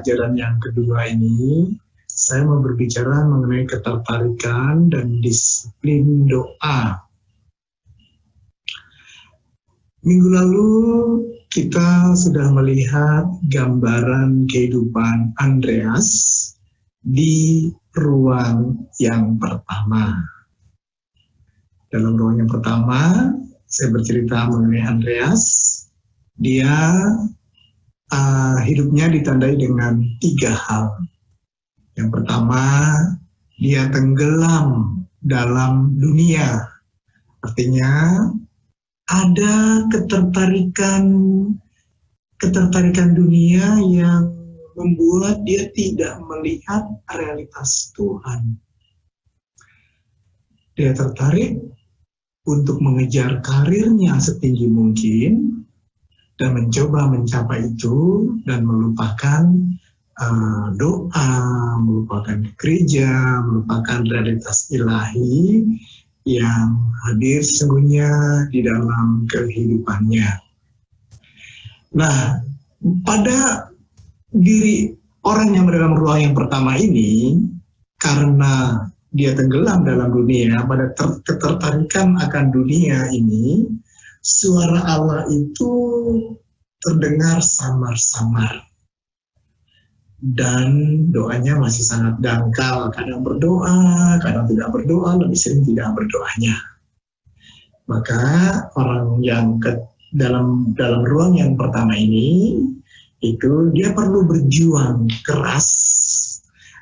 pelajaran yang kedua ini, saya mau berbicara mengenai ketertarikan dan disiplin doa. Minggu lalu kita sudah melihat gambaran kehidupan Andreas di ruang yang pertama. Dalam ruang yang pertama, saya bercerita mengenai Andreas. Dia hidupnya ditandai dengan 3 hal. Yang pertama, dia tenggelam dalam dunia. Artinya, ada ketertarikan dunia yang membuat dia tidak melihat realitas Tuhan. Dia tertarik untuk mengejar karirnya setinggi mungkin dan mencoba mencapai itu dan melupakan doa, melupakan gereja, melupakan realitas ilahi yang hadir sesungguhnya di dalam kehidupannya. Nah, pada diri orang yang dalam ruang yang pertama ini, karena dia tenggelam dalam dunia, pada ketertarikan akan dunia ini, suara Allah itu terdengar samar-samar. Dan doanya masih sangat dangkal, kadang berdoa, kadang tidak berdoa, lebih sering tidak berdoanya. Maka orang yang dalam ruang yang pertama ini, itu dia perlu berjuang keras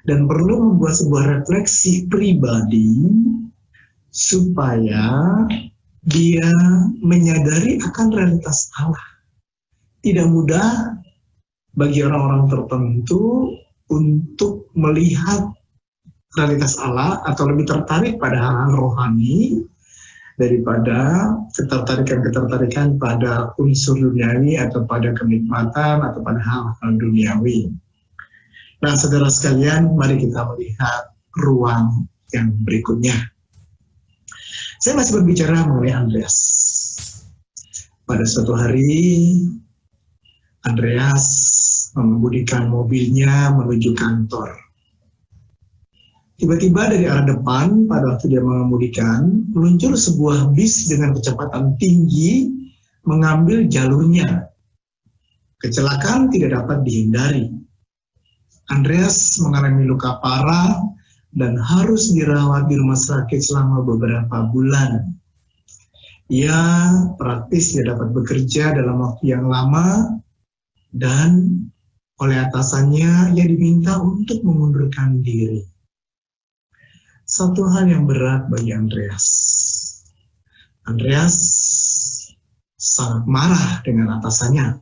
dan perlu membuat sebuah refleksi pribadi supaya dia menyadari akan realitas Allah. Tidak mudah bagi orang-orang tertentu untuk melihat realitas Allah atau lebih tertarik pada hal-hal rohani daripada ketertarikan pada unsur duniawi atau pada kenikmatan atau pada hal-hal duniawi. Nah, saudara sekalian, mari kita melihat ruang yang berikutnya. Saya masih berbicara mengenai Andreas. Pada suatu hari, Andreas mengemudikan mobilnya menuju kantor. Tiba-tiba dari arah depan, pada waktu dia mengemudikan, meluncur sebuah bis dengan kecepatan tinggi mengambil jalurnya. Kecelakaan tidak dapat dihindari. Andreas mengalami luka parah dan harus dirawat di rumah sakit selama beberapa bulan. Ia praktis tidak dapat bekerja dalam waktu yang lama dan oleh atasannya ia diminta untuk mengundurkan diri. Satu hal yang berat bagi Andreas. Andreas sangat marah dengan atasannya.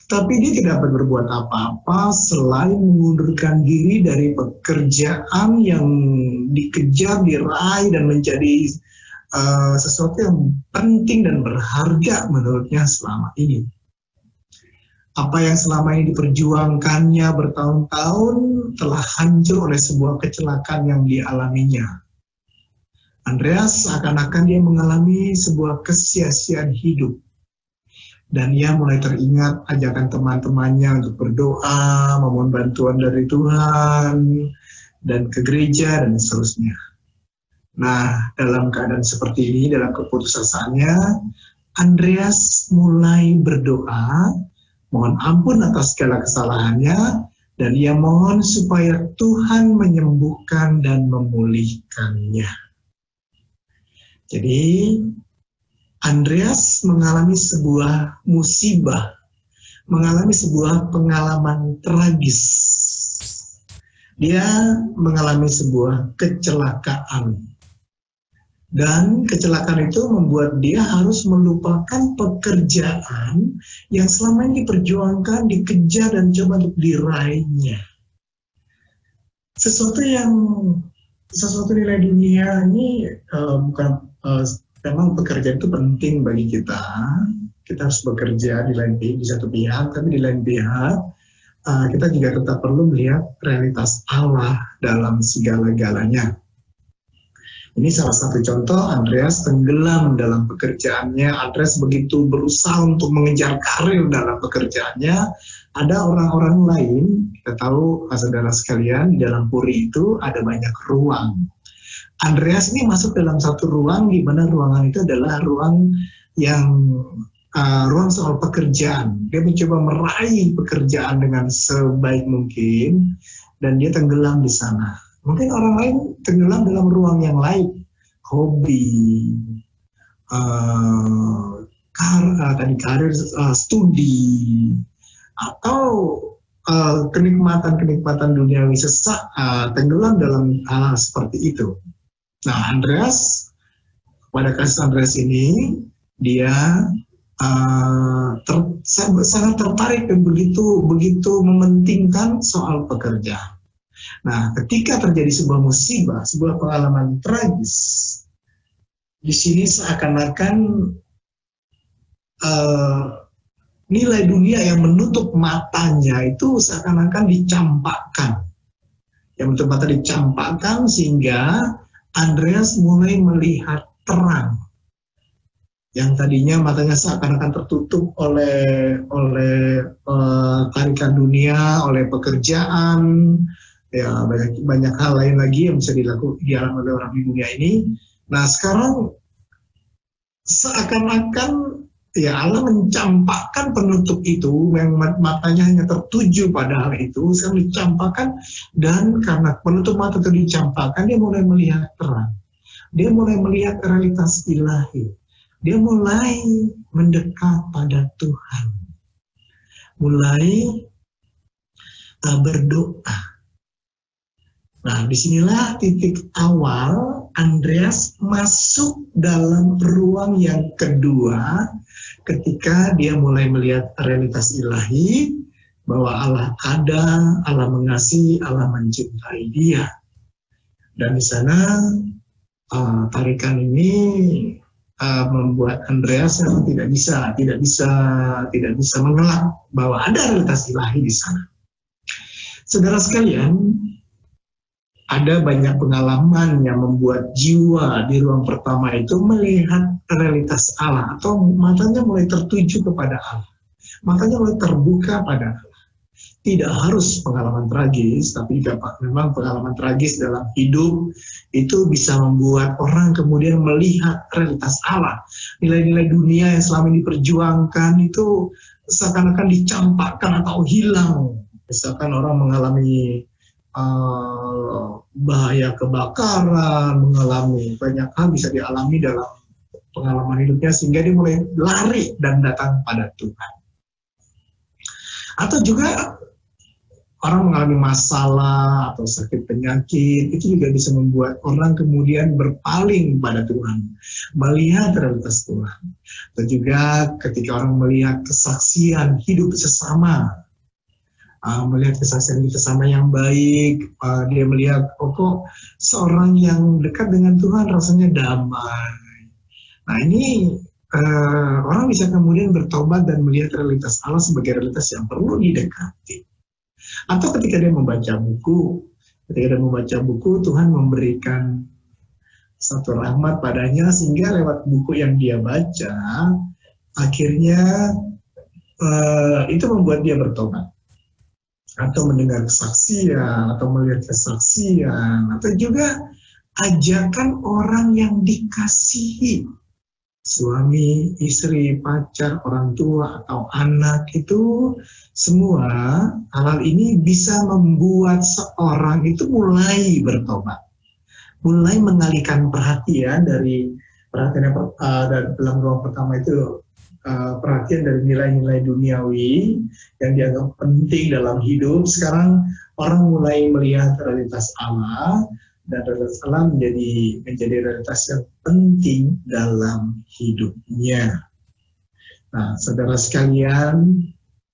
Tapi dia tidak dapat berbuat apa-apa selain mengundurkan diri dari pekerjaan yang dikejar, diraih, dan menjadi sesuatu yang penting dan berharga menurutnya selama ini. Apa yang selama ini diperjuangkannya bertahun-tahun telah hancur oleh sebuah kecelakaan yang dialaminya. Andreas seakan-akan dia mengalami sebuah kesia-siaan hidup. Dan ia mulai teringat ajakan teman-temannya untuk berdoa, memohon bantuan dari Tuhan, dan ke gereja, dan seterusnya. Nah, dalam keadaan seperti ini, dalam keputusasaannya, Andreas mulai berdoa, mohon ampun atas segala kesalahannya, dan ia mohon supaya Tuhan menyembuhkan dan memulihkannya. Jadi, Andreas mengalami sebuah musibah, mengalami sebuah pengalaman tragis. Dia mengalami sebuah kecelakaan. Dan kecelakaan itu membuat dia harus melupakan pekerjaan yang selama ini diperjuangkan, dikejar, dan coba untuk diraihnya. Sesuatu nilai dunia ini memang pekerjaan itu penting bagi kita. Kita harus bekerja di satu pihak, tapi di lain pihak kita juga tetap perlu melihat realitas Allah dalam segala-galanya. Ini salah satu contoh. Andreas tenggelam dalam pekerjaannya. Andreas begitu berusaha untuk mengejar karir dalam pekerjaannya, Ada orang-orang lain, kita tahu saudara sekalian, di dalam puri itu ada banyak ruang. Andreas ini masuk dalam satu ruang di mana ruangan itu adalah ruang yang ruang soal pekerjaan. Dia mencoba meraih pekerjaan dengan sebaik mungkin dan dia tenggelam di sana. Mungkin orang lain tenggelam dalam ruang yang lain, hobi, karir, studi, atau kenikmatan-kenikmatan duniawi sesak, tenggelam dalam hal seperti itu. Nah, Andreas, pada kasus Andreas ini, dia sangat tertarik dan begitu mementingkan soal pekerjaan. Nah, ketika terjadi sebuah musibah, sebuah pengalaman tragis, di sini seakan-akan nilai dunia yang menutup matanya itu seakan-akan dicampakkan. Yang menutup mata dicampakkan sehingga Andreas mulai melihat terang. Yang tadinya matanya seakan-akan tertutup oleh tarikan dunia, oleh pekerjaan, ya banyak hal lain lagi yang bisa dialami oleh orang di dunia ini. Nah, sekarang seakan-akan ya Allah mencampakkan penutup itu yang matanya hanya tertuju pada hal itu, sekarang dicampakkan, dan karena penutup mata itu dicampakkan, dia mulai melihat terang. Dia mulai melihat realitas ilahi. Dia mulai mendekat pada Tuhan. Mulai berdoa. Nah, disinilah titik awal Andreas masuk dalam ruang yang kedua ketika dia mulai melihat realitas ilahi, bahwa Allah ada, Allah mengasihi, Allah mencintai dia. Dan di sana tarikan ini membuat Andreas tidak bisa mengelak bahwa ada realitas ilahi di sana. Saudara sekalian, ada banyak pengalaman yang membuat jiwa di ruang pertama itu melihat realitas Allah, atau matanya mulai tertuju kepada Allah, matanya mulai terbuka pada Allah. Tidak harus pengalaman tragis, tapi memang pengalaman tragis dalam hidup itu bisa membuat orang kemudian melihat realitas Allah. Nilai-nilai dunia yang selama ini diperjuangkan itu seakan-akan dicampakkan atau hilang. Misalkan orang mengalami bahaya kebakaran, mengalami banyak hal bisa dialami dalam pengalaman hidupnya, sehingga dia mulai lari dan datang pada Tuhan. Atau juga orang mengalami masalah atau sakit penyakit, itu juga bisa membuat orang kemudian berpaling pada Tuhan, melihat realitas Tuhan. Atau juga ketika orang melihat kesaksian hidup sesama, melihat kesaksian hidup sesama yang baik, dia melihat kok seorang yang dekat dengan Tuhan rasanya damai. Nah, ini orang bisa kemudian bertobat dan melihat realitas Allah sebagai realitas yang perlu didekati. Atau ketika dia membaca buku, Tuhan memberikan satu rahmat padanya, sehingga lewat buku yang dia baca, akhirnya itu membuat dia bertobat. Atau mendengar kesaksian, atau melihat kesaksian, atau juga ajakan orang yang dikasihi. Suami, istri, pacar, orang tua, atau anak, itu semua hal ini bisa membuat seorang itu mulai bertobat, mulai mengalihkan perhatian dari dalam ruang pertama itu, perhatian dari nilai-nilai duniawi yang dianggap penting dalam hidup. Sekarang orang mulai melihat realitas Allah, dan realitas Allah menjadi realitas yang penting dalam hidupnya. Nah, saudara sekalian,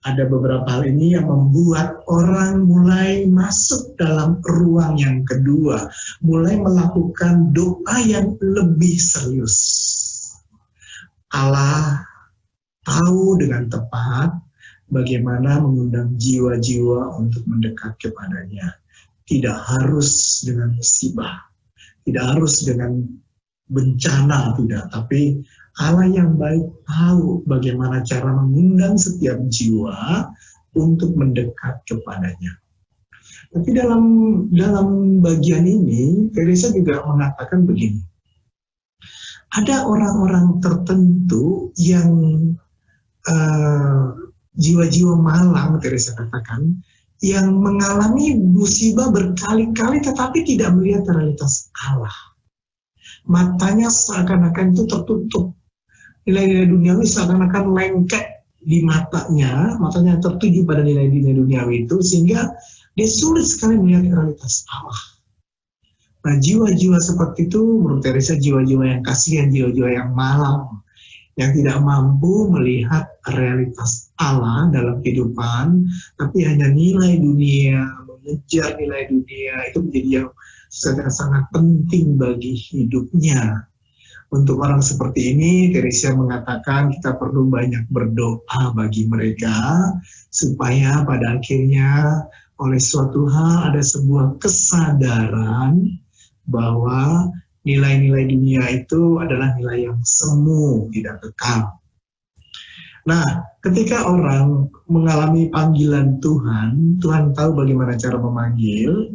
ada beberapa hal ini yang membuat orang mulai masuk dalam ruang yang kedua, mulai melakukan doa yang lebih serius. Allah tahu dengan tepat bagaimana mengundang jiwa-jiwa untuk mendekat kepadanya. Tidak harus dengan musibah, tidak harus dengan bencana, tidak. Tapi Allah yang baik tahu bagaimana cara mengundang setiap jiwa untuk mendekat kepadanya. Tapi dalam bagian ini, Teresa juga mengatakan begini, ada orang-orang tertentu yang jiwa-jiwa malang, Teresa katakan, yang mengalami musibah berkali-kali tetapi tidak melihat realitas Allah. Matanya seakan-akan itu tertutup. Nilai-nilai duniawi seakan-akan lengket di matanya tertuju pada nilai-nilai duniawi itu, sehingga dia sulit sekali melihat realitas Allah. Nah, jiwa-jiwa seperti itu menurut Teresa jiwa-jiwa yang kasihan, jiwa-jiwa yang malang, yang tidak mampu melihat realitas Allah dalam kehidupan, tapi hanya nilai dunia, mengejar nilai dunia, itu menjadi yang sangat penting bagi hidupnya. Untuk orang seperti ini, Teresa mengatakan kita perlu banyak berdoa bagi mereka, supaya pada akhirnya oleh suatu hal ada sebuah kesadaran bahwa nilai-nilai dunia itu adalah nilai yang semu, tidak kekal. Nah, ketika orang mengalami panggilan Tuhan, Tuhan tahu bagaimana cara memanggil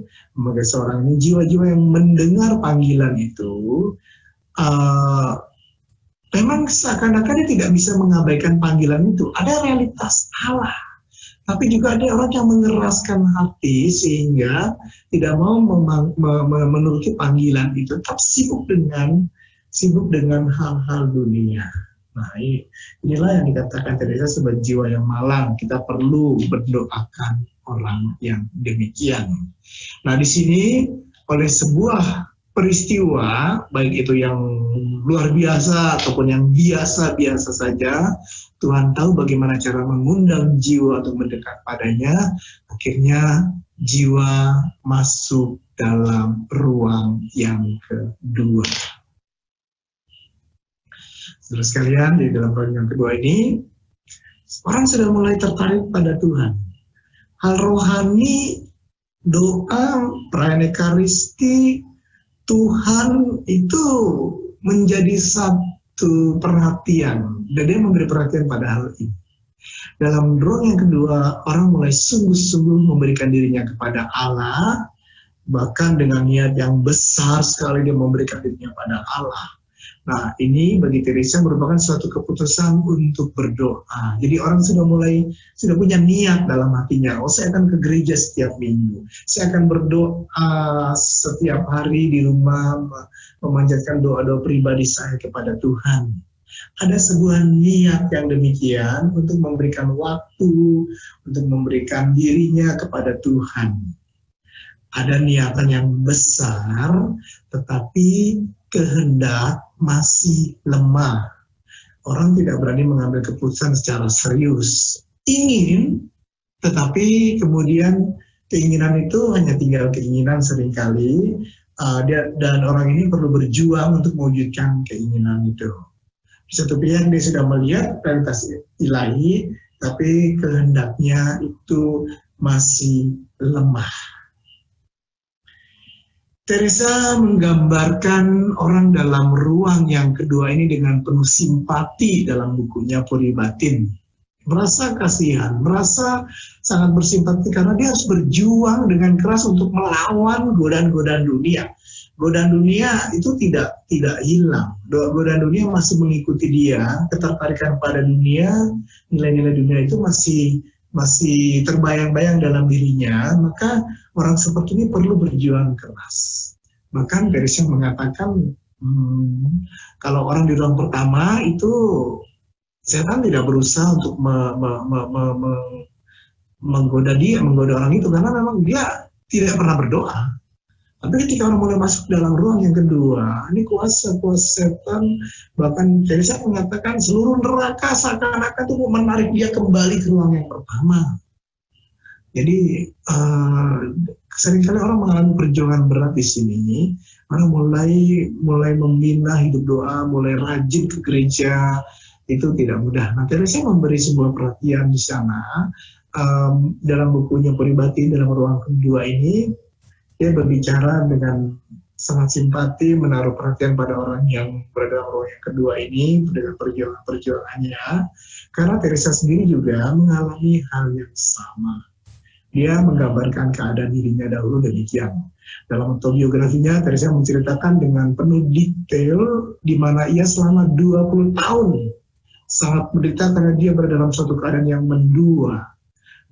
seorang ini. Jiwa-jiwa yang mendengar panggilan itu, memang seakan-akan dia tidak bisa mengabaikan panggilan itu. Ada realitas Allah. Tapi juga ada orang yang mengeraskan hati sehingga tidak mau menuruti panggilan itu, tetap sibuk dengan hal-hal dunia. Nah, inilah yang dikatakan Teresa sebagai jiwa yang malang. Kita perlu berdoakan orang yang demikian. Nah, di sini oleh sebuah peristiwa, baik itu yang luar biasa ataupun yang biasa-biasa saja, Tuhan tahu bagaimana cara mengundang jiwa untuk mendekat padanya. Akhirnya jiwa masuk dalam ruang yang kedua. Saudara sekalian, di dalam ruang yang kedua ini, orang sudah mulai tertarik pada Tuhan. Hal rohani, doa, perayaan Ekaristi, Tuhan itu menjadi satu perhatian, dan dia memberi perhatian pada hal ini. Dalam ruang yang kedua, orang mulai sungguh-sungguh memberikan dirinya kepada Allah, bahkan dengan niat yang besar sekali dia memberikan dirinya pada Allah. Nah, ini bagi Teresa merupakan suatu keputusan untuk berdoa. Jadi orang sudah punya niat dalam hatinya. Oh, saya akan ke gereja setiap minggu. Saya akan berdoa setiap hari di rumah, memanjatkan doa-doa pribadi saya kepada Tuhan. Ada sebuah niat yang demikian untuk memberikan waktu, untuk memberikan dirinya kepada Tuhan. Ada niatan yang besar, tetapi kehendak masih lemah. Orang tidak berani mengambil keputusan secara serius. Ingin, tetapi kemudian keinginan itu hanya tinggal keinginan seringkali, dan orang ini perlu berjuang untuk mewujudkan keinginan itu. Di satu pihak dia sudah melihat realitas ilahi, tapi kehendaknya itu masih lemah. Teresa menggambarkan orang dalam ruang yang kedua ini dengan penuh simpati dalam bukunya Puri Batin. Merasa kasihan, merasa sangat bersimpati karena dia harus berjuang dengan keras untuk melawan godaan-godaan dunia. Godaan dunia itu tidak hilang. Godaan dunia masih mengikuti dia, ketertarikan pada dunia, nilai-nilai dunia itu masih terbayang-bayang dalam dirinya, maka orang seperti ini perlu berjuang keras. Bahkan Teresa mengatakan, kalau orang di ruang pertama itu, setan tidak berusaha untuk menggoda orang itu, karena memang dia tidak pernah berdoa. Tapi ketika orang mulai masuk dalam ruang yang kedua, ini kuasa setan, bahkan Teresa mengatakan seluruh neraka seakan-akan itu menarik dia kembali ke ruang yang pertama. Jadi seringkali orang mengalami perjuangan berat di sini. Orang mulai membina hidup doa, mulai rajin ke gereja, itu tidak mudah. Nah, Teresa memberi sebuah perhatian di sana dalam bukunya Puri Batin dalam ruang kedua ini. Dia berbicara dengan sangat simpati, menaruh perhatian pada orang yang berada dalam ruang yang kedua ini, dengan perjuangannya, karena Teresa sendiri juga mengalami hal yang sama. Dia menggambarkan keadaan dirinya dahulu demikian. Dalam autobiografinya, Teresa menceritakan dengan penuh detail di mana ia selama 20 tahun sangat menderita karena dia berada dalam suatu keadaan yang mendua.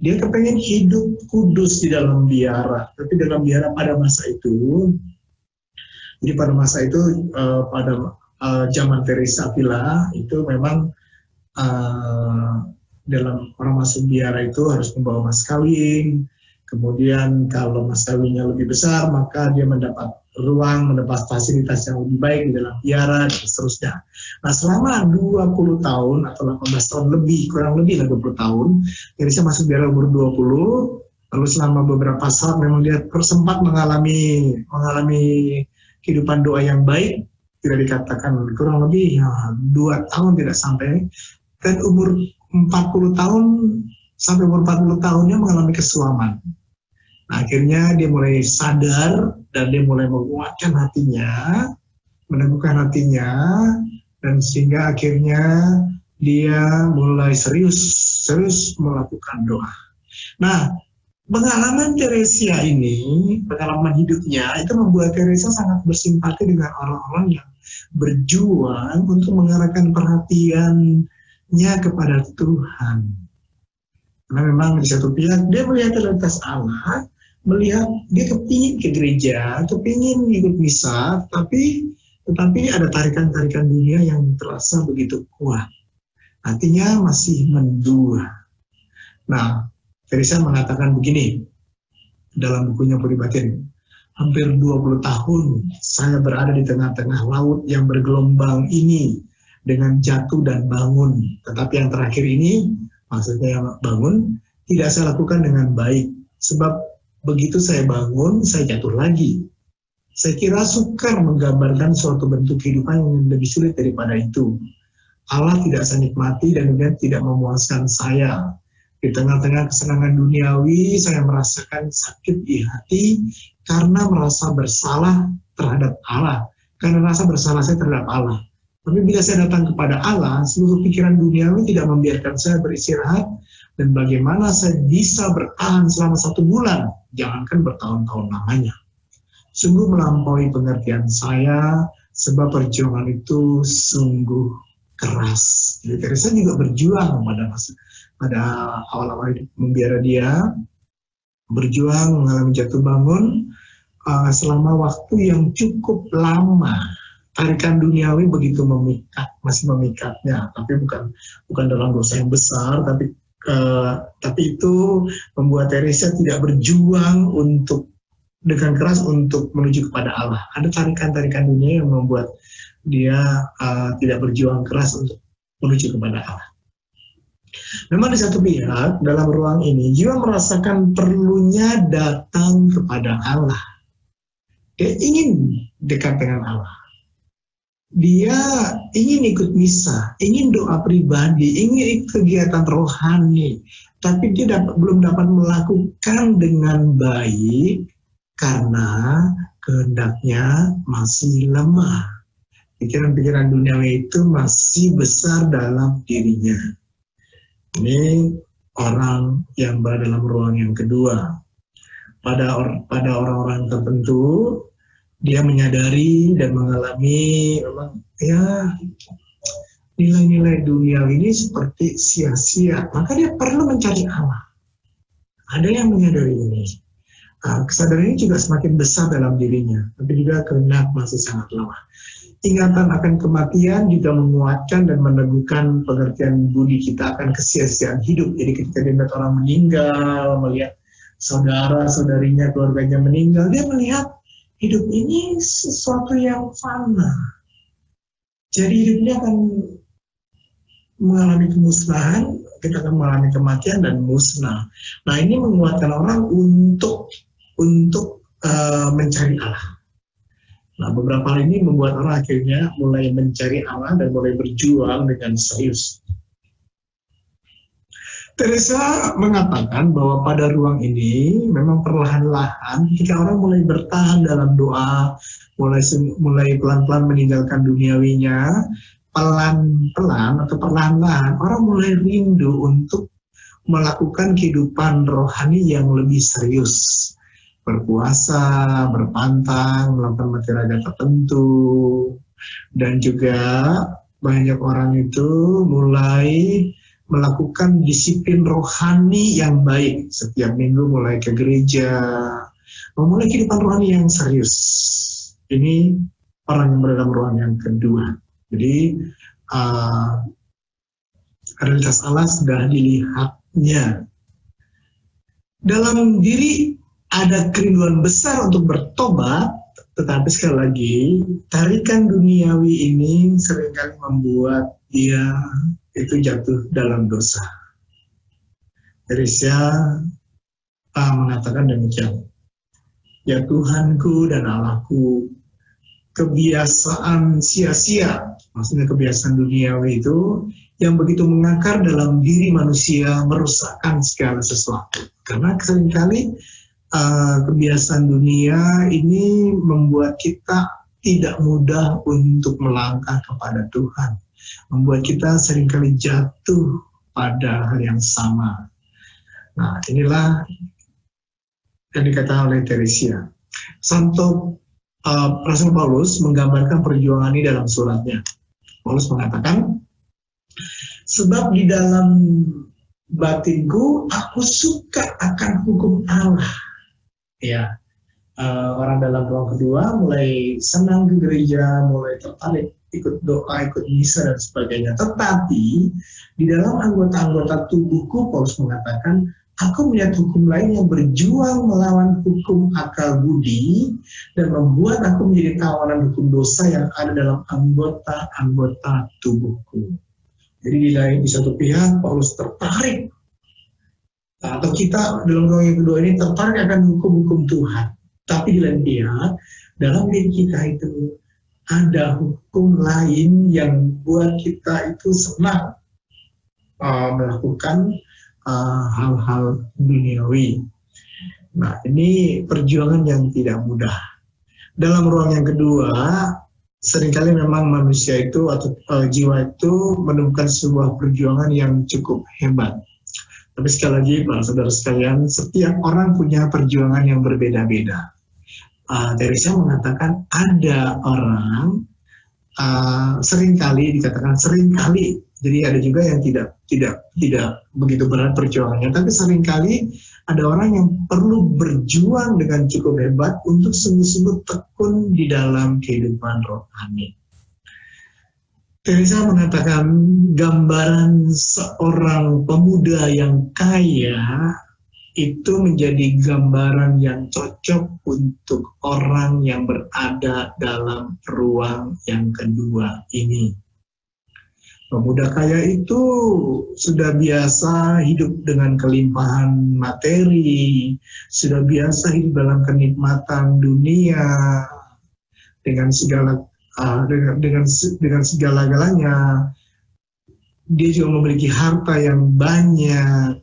Dia kepengen hidup kudus di dalam biara, tapi dalam biara pada masa itu, jadi pada masa itu pada zaman Teresa Avila itu memang dalam orang masuk biara itu harus membawa mas kawin. Kemudian kalau mas kawinnya lebih besar, maka dia mendapat ruang, mendapat fasilitas yang lebih baik di dalam biara, dan seterusnya. Nah, selama 20 tahun atau 18 tahun lebih, kurang lebih 20 tahun, Teresa masuk biara umur 20, lalu selama beberapa saat memang dia sempat mengalami kehidupan doa yang baik, tidak dikatakan kurang lebih 2 tahun tidak sampai, dan umur 40 tahun sampai umur 40 tahunnya mengalami kesuaman. Nah, akhirnya dia mulai sadar dan dia mulai menguatkan hatinya, meneguhkan hatinya, dan sehingga akhirnya dia mulai serius melakukan doa. Nah, pengalaman Teresa ini, pengalaman hidupnya itu membuat Teresa sangat bersimpati dengan orang-orang yang berjuang untuk mengarahkan perhatiannya kepada Tuhan. Karena memang di satu pihak dia melihat realitas Allah, melihat dia kepingin ke gereja, kepingin ikut misa, tetapi ada tarikan-tarikan dunia yang terasa begitu kuat. Artinya masih mendua. Nah, Teresa mengatakan begini dalam bukunya Puri Batin, hampir 20 tahun saya berada di tengah-tengah laut yang bergelombang ini dengan jatuh dan bangun. Tetapi yang terakhir ini, maksudnya yang bangun, tidak saya lakukan dengan baik. Sebab begitu saya bangun, saya jatuh lagi. Saya kira sukar menggambarkan suatu bentuk kehidupan yang lebih sulit daripada itu. Allah tidak saya nikmati dan dia tidak memuaskan saya. Di tengah-tengah kesenangan duniawi, saya merasakan sakit di hati karena merasa bersalah terhadap Allah. Karena rasa bersalah saya terhadap Allah. Tapi bila saya datang kepada Allah, seluruh pikiran duniawi tidak membiarkan saya beristirahat, dan bagaimana saya bisa bertahan selama 1 bulan, jangankan bertahun-tahun lamanya. Sungguh melampaui pengertian saya, sebab perjuangan itu sungguh keras. Jadi Teresa juga berjuang pada awal-awal membiara dia, berjuang mengalami jatuh bangun selama waktu yang cukup lama. Tarikan duniawi begitu memikat, masih memikatnya, tapi bukan dalam dosa yang besar, tapi itu membuat Teresa tidak berjuang dengan keras untuk menuju kepada Allah. Ada tarikan-tarikan dunia yang membuat dia tidak berjuang keras untuk menuju kepada Allah. Memang di satu pihak dalam ruang ini jiwa merasakan perlunya datang kepada Allah. Dia ingin dekat dengan Allah. Dia ingin ikut misa, ingin doa pribadi, ingin ikut kegiatan rohani, tapi dia belum dapat melakukan dengan baik karena kehendaknya masih lemah. Pikiran-pikiran duniawi itu masih besar dalam dirinya. Ini orang yang berada dalam ruang yang kedua. Pada orang-orang tertentu, dia menyadari dan mengalami memang nilai-nilai dunia ini seperti sia-sia, maka dia perlu mencari Allah. Ada yang menyadari ini. Kesadaran ini juga semakin besar dalam dirinya, tapi juga kehendak masih sangat lemah. Ingatan akan kematian juga menguatkan dan meneguhkan pengertian budi kita akan kesia-siaan hidup. Jadi ketika dia melihat orang meninggal, melihat saudara-saudarinya, keluarganya meninggal, dia melihat hidup ini sesuatu yang fana. Jadi hidupnya akan mengalami kemusnahan, kita akan mengalami kematian dan musnah. Nah, ini menguatkan orang untuk mencari Allah. Nah, beberapa hal ini membuat orang akhirnya mulai mencari Allah dan mulai berjuang dengan serius. Teresa mengatakan bahwa pada ruang ini memang perlahan-lahan ketika orang mulai bertahan dalam doa, mulai pelan-pelan meninggalkan duniawinya, pelan-pelan atau perlahan-lahan orang mulai rindu untuk melakukan kehidupan rohani yang lebih serius. Berpuasa, berpantang, melakukan materi tertentu, dan juga banyak orang itu mulai melakukan disiplin rohani yang baik. Setiap minggu mulai ke gereja, memulai kehidupan rohani yang serius. Ini orang yang berada dalam ruang yang kedua. Jadi realitas Allah sudah dilihatnya. Dalam diri ada kerinduan besar untuk bertobat, tetapi sekali lagi tarikan duniawi ini seringkali membuat dia itu jatuh dalam dosa. Teresa mengatakan demikian. Ya Tuhanku dan Allahku, kebiasaan sia-sia, maksudnya kebiasaan duniawi itu yang begitu mengakar dalam diri manusia merusakkan segala sesuatu. Karena seringkali kebiasaan dunia ini membuat kita tidak mudah untuk melangkah kepada Tuhan, membuat kita seringkali jatuh pada hal yang sama. Nah, inilah yang dikatakan oleh Teresa. Santo Rasul Paulus menggambarkan perjuangan ini dalam suratnya. Paulus mengatakan, sebab di dalam batinku aku suka akan hukum Allah. Ya, orang dalam ruang kedua mulai senang ke gereja, mulai tertarik ikut doa, ikut misa dan sebagainya. Tetapi di dalam anggota-anggota tubuhku, Paulus mengatakan, aku melihat hukum lain yang berjuang melawan hukum akal budi dan membuat aku menjadi tawanan hukum dosa yang ada dalam anggota-anggota tubuhku. Jadi di satu pihak Paulus tertarik, atau kita dalam ruang yang kedua ini tertarik akan hukum-hukum Tuhan. Tapi di lain pihak, dalam diri kita itu ada hukum lain yang buat kita itu senang melakukan hal-hal duniawi. Nah, ini perjuangan yang tidak mudah. Dalam ruang yang kedua, seringkali memang manusia itu atau jiwa itu menemukan sebuah perjuangan yang cukup hebat. Tapi sekali lagi, para saudara sekalian, setiap orang punya perjuangan yang berbeda-beda. Teresa mengatakan ada orang seringkali, dikatakan seringkali, jadi ada juga yang tidak begitu berat perjuangannya, tapi seringkali ada orang yang perlu berjuang dengan cukup hebat untuk sungguh-sungguh tekun di dalam kehidupan rohani. Teresa mengatakan gambaran seorang pemuda yang kaya itu menjadi gambaran yang cocok untuk orang yang berada dalam ruang yang kedua ini. Pemuda kaya itu sudah biasa hidup dengan kelimpahan materi, sudah biasa hidup dalam kenikmatan dunia dengan segala-galanya. Dia juga memiliki harta yang banyak.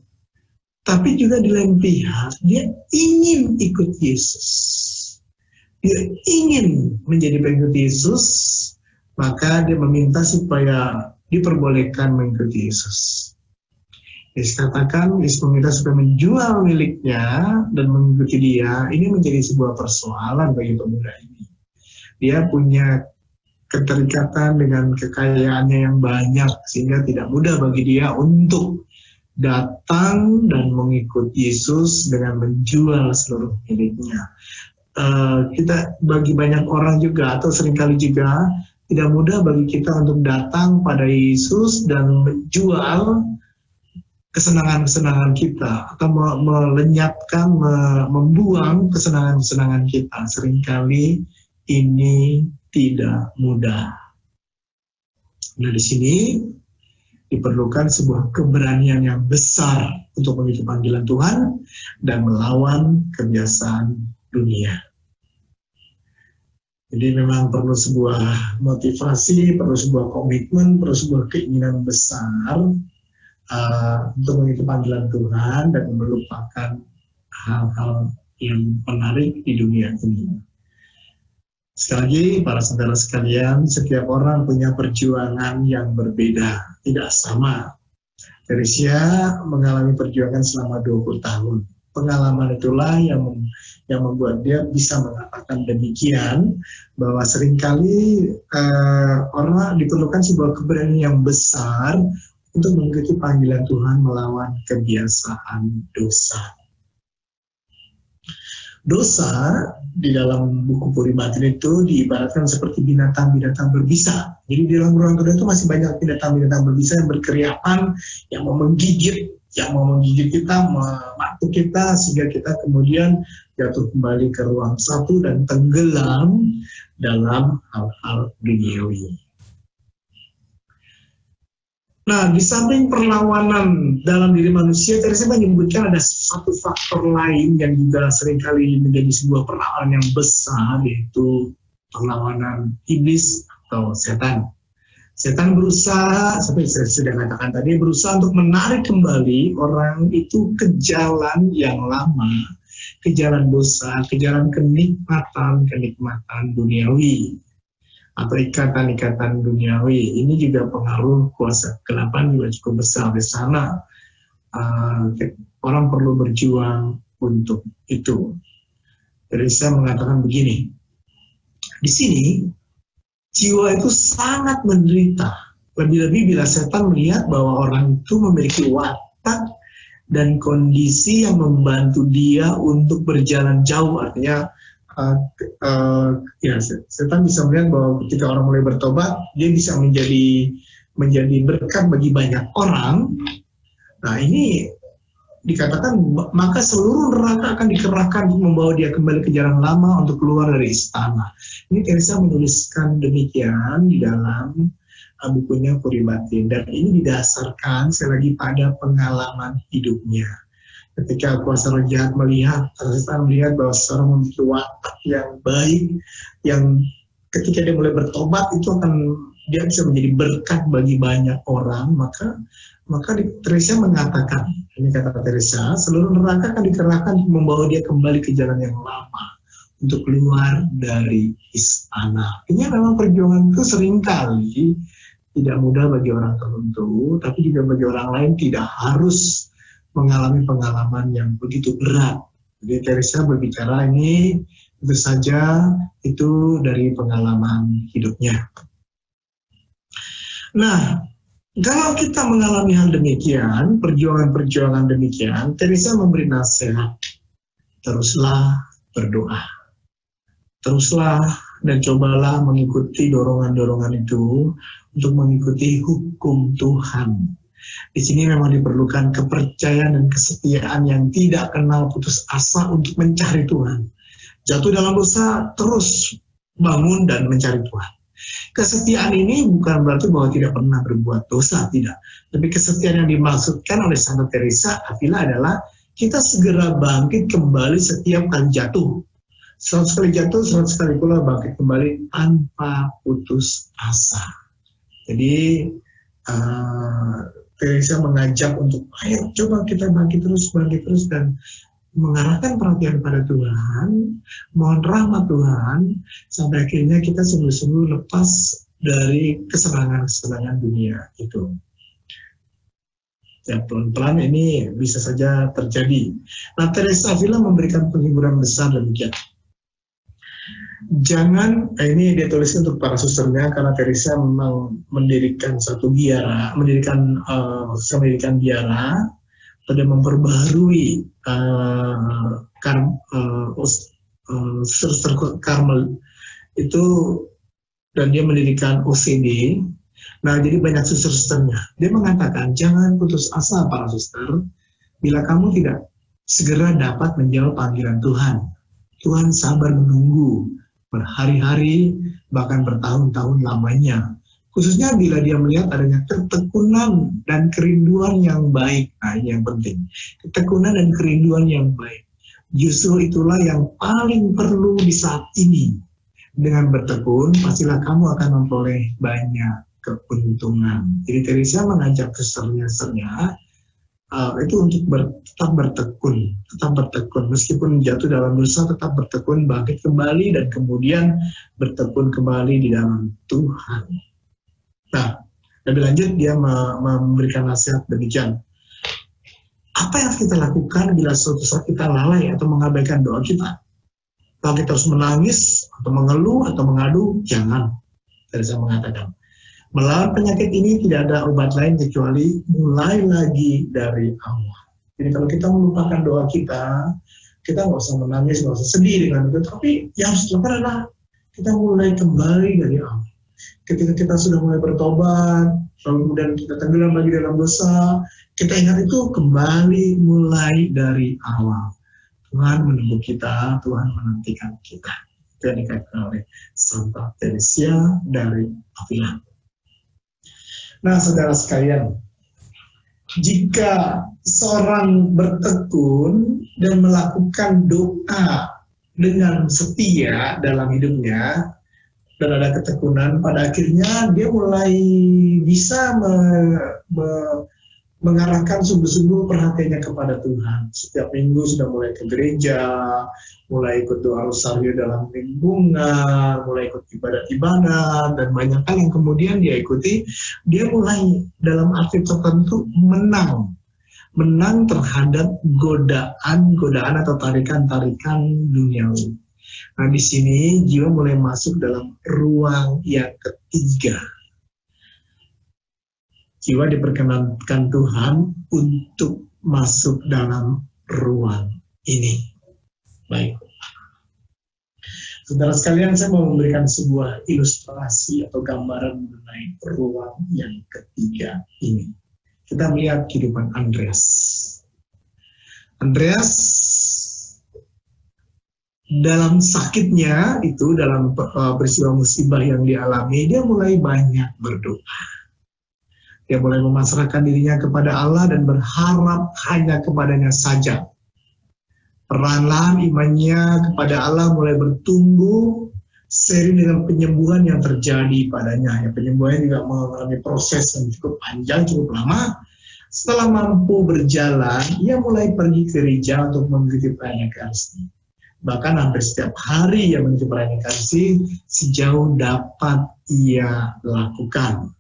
Tapi juga di lain pihak, dia ingin ikut Yesus. Dia ingin menjadi pengikut Yesus, maka dia meminta supaya diperbolehkan mengikuti Yesus. Yesus katakan, Yesus meminta supaya menjual miliknya dan mengikuti dia. Ini menjadi sebuah persoalan bagi pemuda ini. Dia punya keterikatan dengan kekayaannya yang banyak, sehingga tidak mudah bagi dia untuk datang dan mengikut Yesus dengan menjual seluruh miliknya. Kita bagi banyak orang juga, atau seringkali juga tidak mudah bagi kita untuk datang pada Yesus dan menjual kesenangan-kesenangan kita, atau melenyapkan, membuang kesenangan-kesenangan kita. Seringkali ini tidak mudah. Nah, di sini diperlukan sebuah keberanian yang besar untuk mengikuti panggilan Tuhan dan melawan kebiasaan dunia. Jadi memang perlu sebuah motivasi, perlu sebuah komitmen, perlu sebuah keinginan besar untuk mengikuti panggilan Tuhan dan melupakan hal-hal yang menarik di dunia ini. Sekali lagi, para saudara sekalian, setiap orang punya perjuangan yang berbeda, tidak sama. Teresia mengalami perjuangan selama 20 tahun. Pengalaman itulah yang membuat dia bisa mengatakan demikian, bahwa seringkali orang diperlukan sebuah keberanian yang besar untuk mengikuti panggilan Tuhan melawan kebiasaan dosa. Dosa di dalam buku Puri Batin itu diibaratkan seperti binatang-binatang berbisa. Jadi di dalam ruang kedua itu masih banyak binatang-binatang berbisa yang berkeriapan, yang mau menggigit kita, mematu kita, sehingga kita kemudian jatuh kembali ke ruang satu dan tenggelam dalam hal-hal duniawi. Nah, di samping perlawanan dalam diri manusia, tadi saya menyebutkan ada satu faktor lain yang juga seringkali menjadi sebuah perlawanan yang besar, yaitu perlawanan iblis atau setan. Setan berusaha, seperti saya sudah katakan tadi, berusaha untuk menarik kembali orang itu ke jalan yang lama, ke jalan dosa, ke jalan kenikmatan duniawi, atau ikatan-ikatan duniawi. Ini juga pengaruh kuasa kegelapan juga cukup besar di sana. Orang perlu berjuang untuk itu. Jadi saya mengatakan begini, di sini jiwa itu sangat menderita, lebih-lebih bila setan melihat bahwa orang itu memiliki watak dan kondisi yang membantu dia untuk berjalan jauh. Artinya setan bisa melihat bahwa ketika orang mulai bertobat, dia bisa menjadi berkat bagi banyak orang. Nah, ini dikatakan maka seluruh neraka akan dikerahkan untuk membawa dia kembali ke jalan lama untuk keluar dari istana. Ini Teresa menuliskan demikian di dalam bukunya Puri Batin, dan ini didasarkan sekali lagi pada pengalaman hidupnya. Ketika kuasa roh jahat melihat, setan melihat bahwa seorang memiliki watak yang baik, yang ketika dia mulai bertobat itu dia bisa menjadi berkat bagi banyak orang, maka Teresa mengatakan, ini kata Teresa, seluruh neraka akan dikerahkan untuk membawa dia kembali ke jalan yang lama, untuk keluar dari istana. Ini memang perjuangan itu seringkali tidak mudah bagi orang tertentu, tapi juga bagi orang lain tidak harus mengalami pengalaman yang begitu berat. Jadi Teresa berbicara ini tentu saja itu dari pengalaman hidupnya. Nah, kalau kita mengalami hal demikian, perjuangan-perjuangan demikian, Teresa memberi nasihat, teruslah berdoa. Teruslah dan cobalah mengikuti dorongan-dorongan itu untuk mengikuti hukum Tuhan. Di sini memang diperlukan kepercayaan dan kesetiaan yang tidak kenal putus asa untuk mencari Tuhan. Jatuh dalam dosa, terus bangun dan mencari Tuhan. Kesetiaan ini bukan berarti bahwa tidak pernah berbuat dosa, tidak. Tapi kesetiaan yang dimaksudkan oleh Santa Teresa Avila adalah kita segera bangkit kembali setiap kali jatuh. 100 kali jatuh, 100 kali pula bangkit kembali tanpa putus asa. Jadi Teresa mengajak untuk ayo coba kita bangkit terus dan mengarahkan perhatian pada Tuhan, mohon rahmat Tuhan, sampai akhirnya kita sungguh-sungguh lepas dari kesenangan-kesenangan dunia itu. Ya, pelan-pelan ini bisa saja terjadi. Nah, Teresa Avila memberikan penghiburan besar demikian. Jangan, ini dia tuliskan untuk para susternya, karena Teresa memang mendirikan satu biara, mendirikan biara, pada memperbaharui suster Karmel itu, dan dia mendirikan OCD. Nah, jadi banyak suster-susternya. Dia mengatakan, jangan putus asa para suster, bila kamu tidak segera dapat menjawab panggilan Tuhan. Tuhan sabar menunggu berhari-hari, bahkan bertahun-tahun lamanya. Khususnya bila dia melihat adanya ketekunan dan kerinduan yang baik. Nah, ini yang penting. Ketekunan dan kerinduan yang baik. Justru itulah yang paling perlu di saat ini. Dengan bertekun, pastilah kamu akan memperoleh banyak keuntungan. Jadi Teresa mengajak susternya itu untuk tetap bertekun, meskipun jatuh dalam dosa tetap bertekun, bangkit kembali dan kemudian bertekun kembali di dalam Tuhan. Nah, lebih lanjut dia memberikan nasihat demikian. Apa yang harus kita lakukan bila suatu saat kita lalai atau mengabaikan doa kita? Kalau kita harus menangis atau mengeluh atau mengadu, jangan. Teresa mengatakan, melawan penyakit ini tidak ada obat lain kecuali mulai lagi dari awal. Jadi kalau kita melupakan doa kita nggak usah menangis, nggak usah sedih dengan itu, tapi yang harus dilakukan adalah kita mulai kembali dari awal. Ketika kita sudah mulai bertobat, lalu kemudian kita tenggelam lagi dalam dosa, kita ingat itu kembali mulai dari awal. Tuhan menunggu kita, Tuhan menantikan kita. Itu yang dikatakan oleh Santa Teresia dari Avila. Nah, saudara sekalian, jika seorang bertekun dan melakukan doa dengan setia dalam hidupnya, dan ada ketekunan, pada akhirnya dia mulai bisa mengarahkan sungguh-sungguh perhatiannya kepada Tuhan. Setiap minggu sudah mulai ke gereja, mulai ikut doa rosario dalam lingkungan, mulai ikut ibadat-ibadat, dan banyak hal yang kemudian dia ikuti. Dia mulai dalam arti tertentu menang terhadap godaan atau tarikan-tarikan duniawi. Nah, di sini jiwa mulai masuk dalam ruang yang ketiga. Jiwa diperkenankan Tuhan untuk masuk dalam ruang ini. Baik. Saudara sekalian, saya mau memberikan sebuah ilustrasi atau gambaran mengenai ruang yang ketiga ini. Kita melihat kehidupan Andreas. Andreas dalam sakitnya itu, dalam peristiwa musibah yang dialami, dia mulai banyak berdoa. Dia mulai memasrahkan dirinya kepada Allah dan berharap hanya kepadanya saja. Perlahan-lahan imannya kepada Allah mulai bertumbuh seiring dengan penyembuhan yang terjadi padanya. Ya, penyembuhan juga mengalami proses yang cukup panjang, cukup lama. Setelah mampu berjalan, ia mulai pergi ke gereja untuk mengikuti perayaan Ekaristi. Bahkan hampir setiap hari ia mengikuti perayaan Ekaristi sejauh dapat ia lakukan.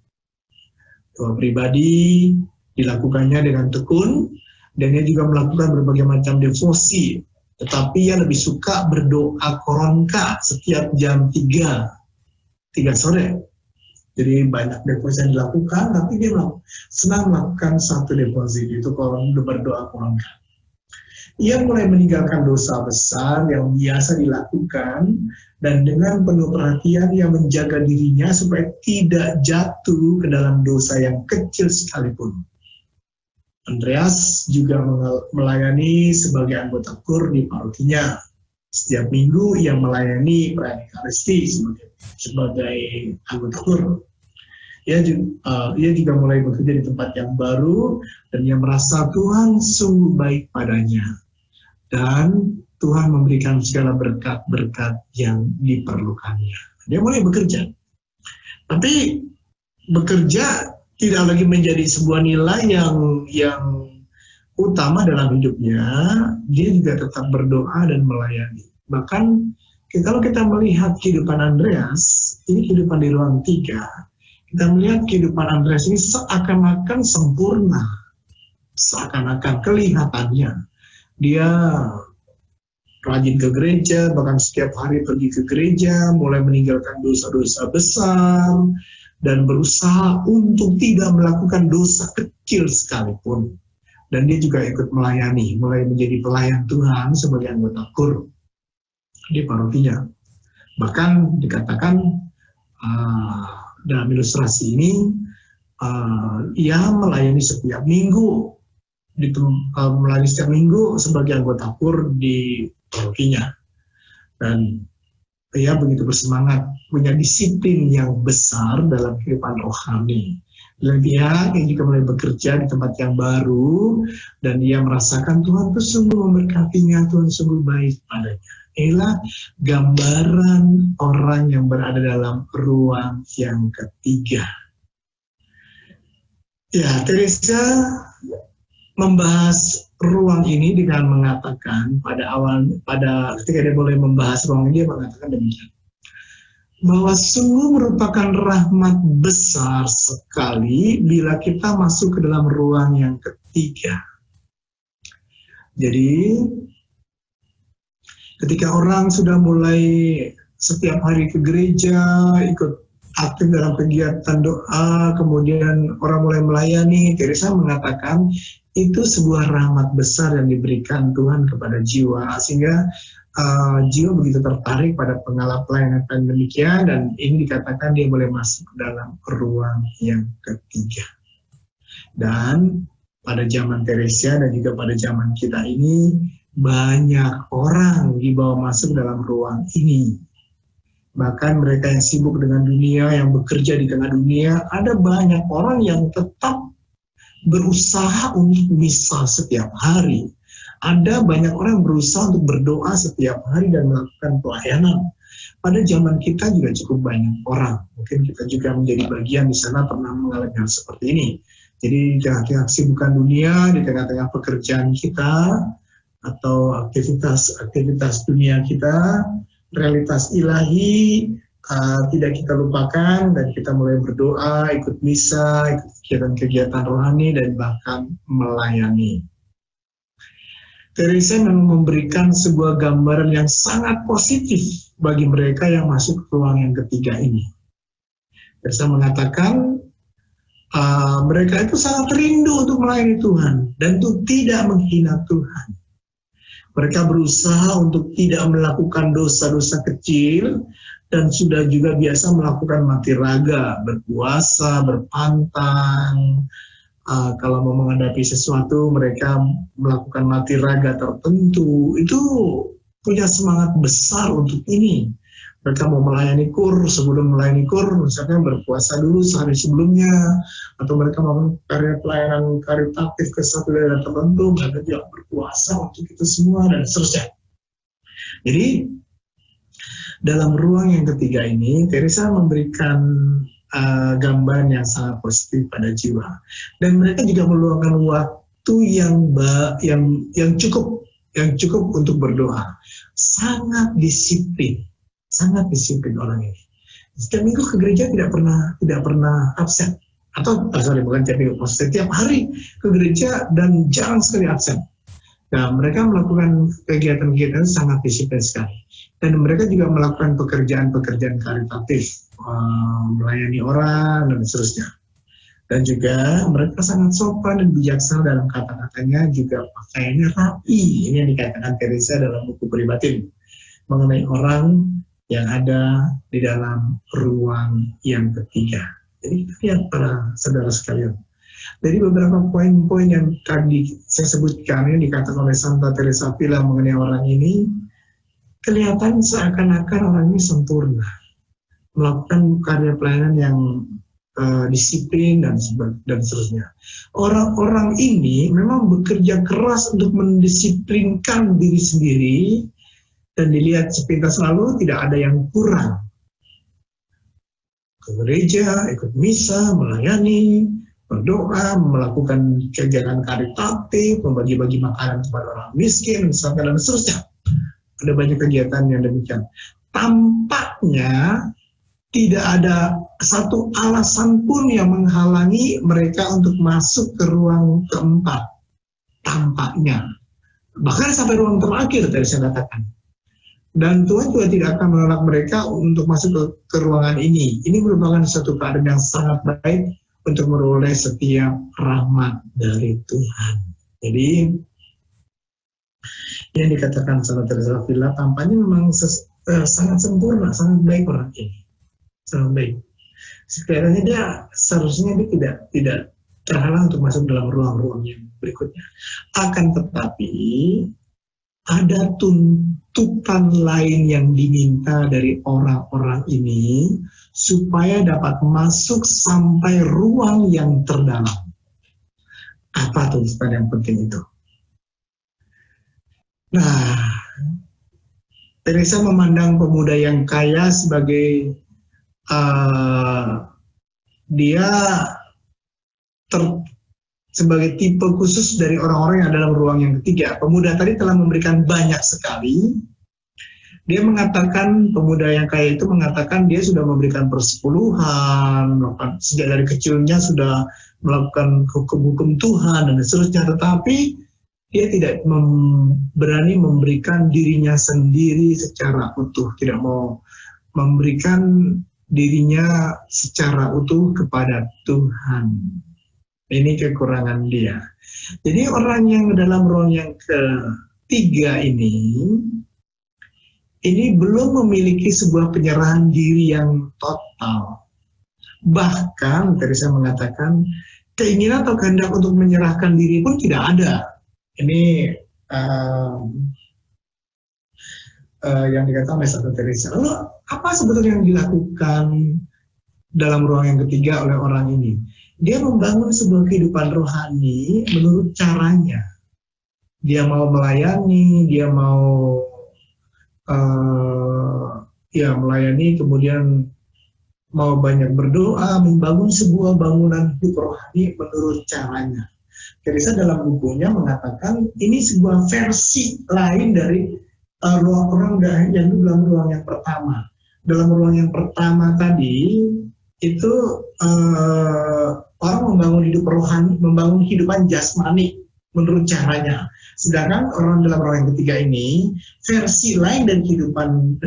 Doa pribadi dilakukannya dengan tekun, dan ia juga melakukan berbagai macam devosi. Tetapi ia lebih suka berdoa koronka setiap jam 3 sore. Jadi banyak devosi yang dilakukan, tapi dia senang melakukan satu devosi, itu berdoa koronka. Ia mulai meninggalkan dosa besar yang biasa dilakukan, dan dengan penuh perhatian ia menjaga dirinya supaya tidak jatuh ke dalam dosa yang kecil sekalipun. Andreas juga melayani sebagai anggota KUR di parokinya. Setiap minggu ia melayani perayaan Ekaristi sebagai anggota KUR. Ia juga mulai bekerja di tempat yang baru, dan ia merasa Tuhan sungguh baik padanya. Dan Tuhan memberikan segala berkat-berkat yang diperlukannya. Dia mulai bekerja. Tapi bekerja tidak lagi menjadi sebuah nilai yang utama dalam hidupnya. Dia juga tetap berdoa dan melayani. Bahkan kalau kita melihat kehidupan Andreas, ini kehidupan di ruang 3, kita melihat kehidupan Andreas ini seakan-akan sempurna. Seakan-akan kelihatannya. Dia rajin ke gereja, bahkan setiap hari pergi ke gereja, mulai meninggalkan dosa-dosa besar, dan berusaha untuk tidak melakukan dosa kecil sekalipun. Dan dia juga ikut melayani, mulai menjadi pelayan Tuhan sebagai anggota KUR di parokinya. Bahkan dikatakan dalam ilustrasi ini, ia melayani setiap minggu, melayani setiap minggu sebagai anggota KUR di parokinya. Dan ia begitu bersemangat, punya disiplin yang besar dalam kehidupan rohani. Dan dia yang juga mulai bekerja di tempat yang baru, dan dia merasakan Tuhan itu sungguh memberkatinya, Tuhan sungguh baik padanya. Inilah gambaran orang yang berada dalam ruang yang ketiga. Ya, Teresa membahas ruang ini dengan mengatakan pada ketika dia mulai membahas ruang ini, dia mengatakan demikian, bahwa sungguh merupakan rahmat besar sekali bila kita masuk ke dalam ruang yang ketiga. Jadi ketika orang sudah mulai setiap hari ke gereja, ikut aktif dalam kegiatan doa, kemudian orang mulai melayani, Teresa mengatakan itu sebuah rahmat besar yang diberikan Tuhan kepada jiwa, sehingga jiwa begitu tertarik pada pelayanan demikian, dan ini dikatakan dia boleh masuk ke dalam ruang yang ketiga. Dan pada zaman Teresa dan juga pada zaman kita ini, banyak orang dibawa masuk dalam ruang ini. Bahkan mereka yang sibuk dengan dunia, yang bekerja di tengah dunia, ada banyak orang yang tetap berusaha untuk misa setiap hari. Ada banyak orang yang berusaha untuk berdoa setiap hari dan melakukan pelayanan. Pada zaman kita juga cukup banyak orang. Mungkin kita juga menjadi bagian di sana pernah mengalami hal seperti ini. Jadi di tengah-tengah kesibukan dunia, di tengah-tengah pekerjaan kita, atau aktivitas dunia kita, realitas ilahi tidak kita lupakan, dan kita mulai berdoa, ikut misa, ikut kegiatan-kegiatan rohani, dan bahkan melayani. Teresa memang memberikan sebuah gambaran yang sangat positif bagi mereka yang masuk ke ruang yang ketiga ini. Teresa mengatakan mereka itu sangat rindu untuk melayani Tuhan dan untuk tidak menghina Tuhan. Mereka berusaha untuk tidak melakukan dosa-dosa kecil dan sudah juga biasa melakukan mati raga, berpuasa, berpantang. Kalau mau menghadapi sesuatu, mereka melakukan mati raga tertentu. Itu punya semangat besar untuk ini. Mereka mau melayani kur, sebelum melayani kur, misalnya berpuasa dulu sehari sebelumnya, atau mereka mau karya pelayanan karitatif ke satu daerah tertentu, mereka juga berpuasa untuk itu semua, dan seterusnya. Jadi, dalam ruang yang ketiga ini, Teresa memberikan gambaran yang sangat positif pada jiwa. Dan mereka juga meluangkan waktu yang cukup untuk berdoa. Sangat disiplin orang ini. Setiap minggu ke gereja tidak pernah absen. Atau bukan setiap minggu, setiap hari ke gereja dan jarang sekali absen. Nah, mereka melakukan kegiatan-kegiatan sangat disiplin sekali. Dan mereka juga melakukan pekerjaan-pekerjaan karitatif, melayani orang, dan seterusnya. Dan juga mereka sangat sopan dan bijaksana dalam kata-katanya, juga pakaiannya rapi. Ini yang dikatakan Teresa dalam buku Peribatin mengenai orang yang ada di dalam ruang yang ketiga. Jadi kita lihat para saudara sekalian. Dari beberapa poin-poin yang tadi saya sebutkan, yang dikatakan oleh Santa Teresa Avila mengenai orang ini, kelihatan seakan-akan orang ini sempurna, melakukan karya pelayanan yang disiplin dan seterusnya. Orang-orang ini memang bekerja keras untuk mendisiplinkan diri sendiri, dan dilihat sepintas lalu tidak ada yang kurang. Ke gereja, ikut misa, melayani, berdoa, melakukan kegiatan karitatif, membagi-bagi makanan kepada orang miskin, misalkan, dan seterusnya. Ada banyak kegiatan yang demikian. Tampaknya tidak ada satu alasan pun yang menghalangi mereka untuk masuk ke ruang keempat. Tampaknya. Bahkan sampai ruang terakhir tadi saya katakan. Dan Tuhan juga tidak akan menolak mereka untuk masuk ke ruangan ini. Ini merupakan satu keadaan yang sangat baik untuk memperoleh setiap rahmat dari Tuhan. Jadi, yang dikatakan Santa Teresa Avila tampaknya memang sangat sempurna, sangat baik orang ini. Sangat baik. Sekiranya dia seharusnya dia tidak terhalang untuk masuk dalam ruang-ruang yang berikutnya. Akan tetapi, ada tuntutan lain yang diminta dari orang-orang ini supaya dapat masuk sampai ruang yang terdalam. Apa tuntutan yang penting itu? Nah, Teresa memandang pemuda yang kaya sebagai dia sebagai tipe khusus dari orang-orang yang ada dalam ruang yang ketiga. Pemuda tadi telah memberikan banyak sekali. Dia mengatakan, pemuda yang kaya itu mengatakan dia sudah memberikan persepuluhan, sejak dari kecilnya sudah melakukan hukum-hukum Tuhan dan seterusnya, tetapi dia tidak berani memberikan dirinya sendiri secara utuh, tidak mau memberikan dirinya secara utuh kepada Tuhan. Ini kekurangan dia. Jadi orang yang dalam ruang yang ketiga ini belum memiliki sebuah penyerahan diri yang total. Bahkan tadi saya mengatakan keinginan atau kehendak untuk menyerahkan diri pun tidak ada. Ini yang dikatakan oleh Santa Teresa. Lalu apa sebetulnya yang dilakukan dalam ruang yang ketiga oleh orang ini? Dia membangun sebuah kehidupan rohani menurut caranya. Dia mau melayani, dia mau melayani, kemudian mau banyak berdoa, membangun sebuah bangunan hidup rohani menurut caranya. Teresa dalam bukunya mengatakan ini sebuah versi lain dari ruang yang dalam ruang yang pertama. Dalam ruang yang pertama tadi itu orang membangun hidup rohani, membangun kehidupan jasmani menurut caranya. Sedangkan orang dalam ruang yang ketiga ini versi lain dari kehidupan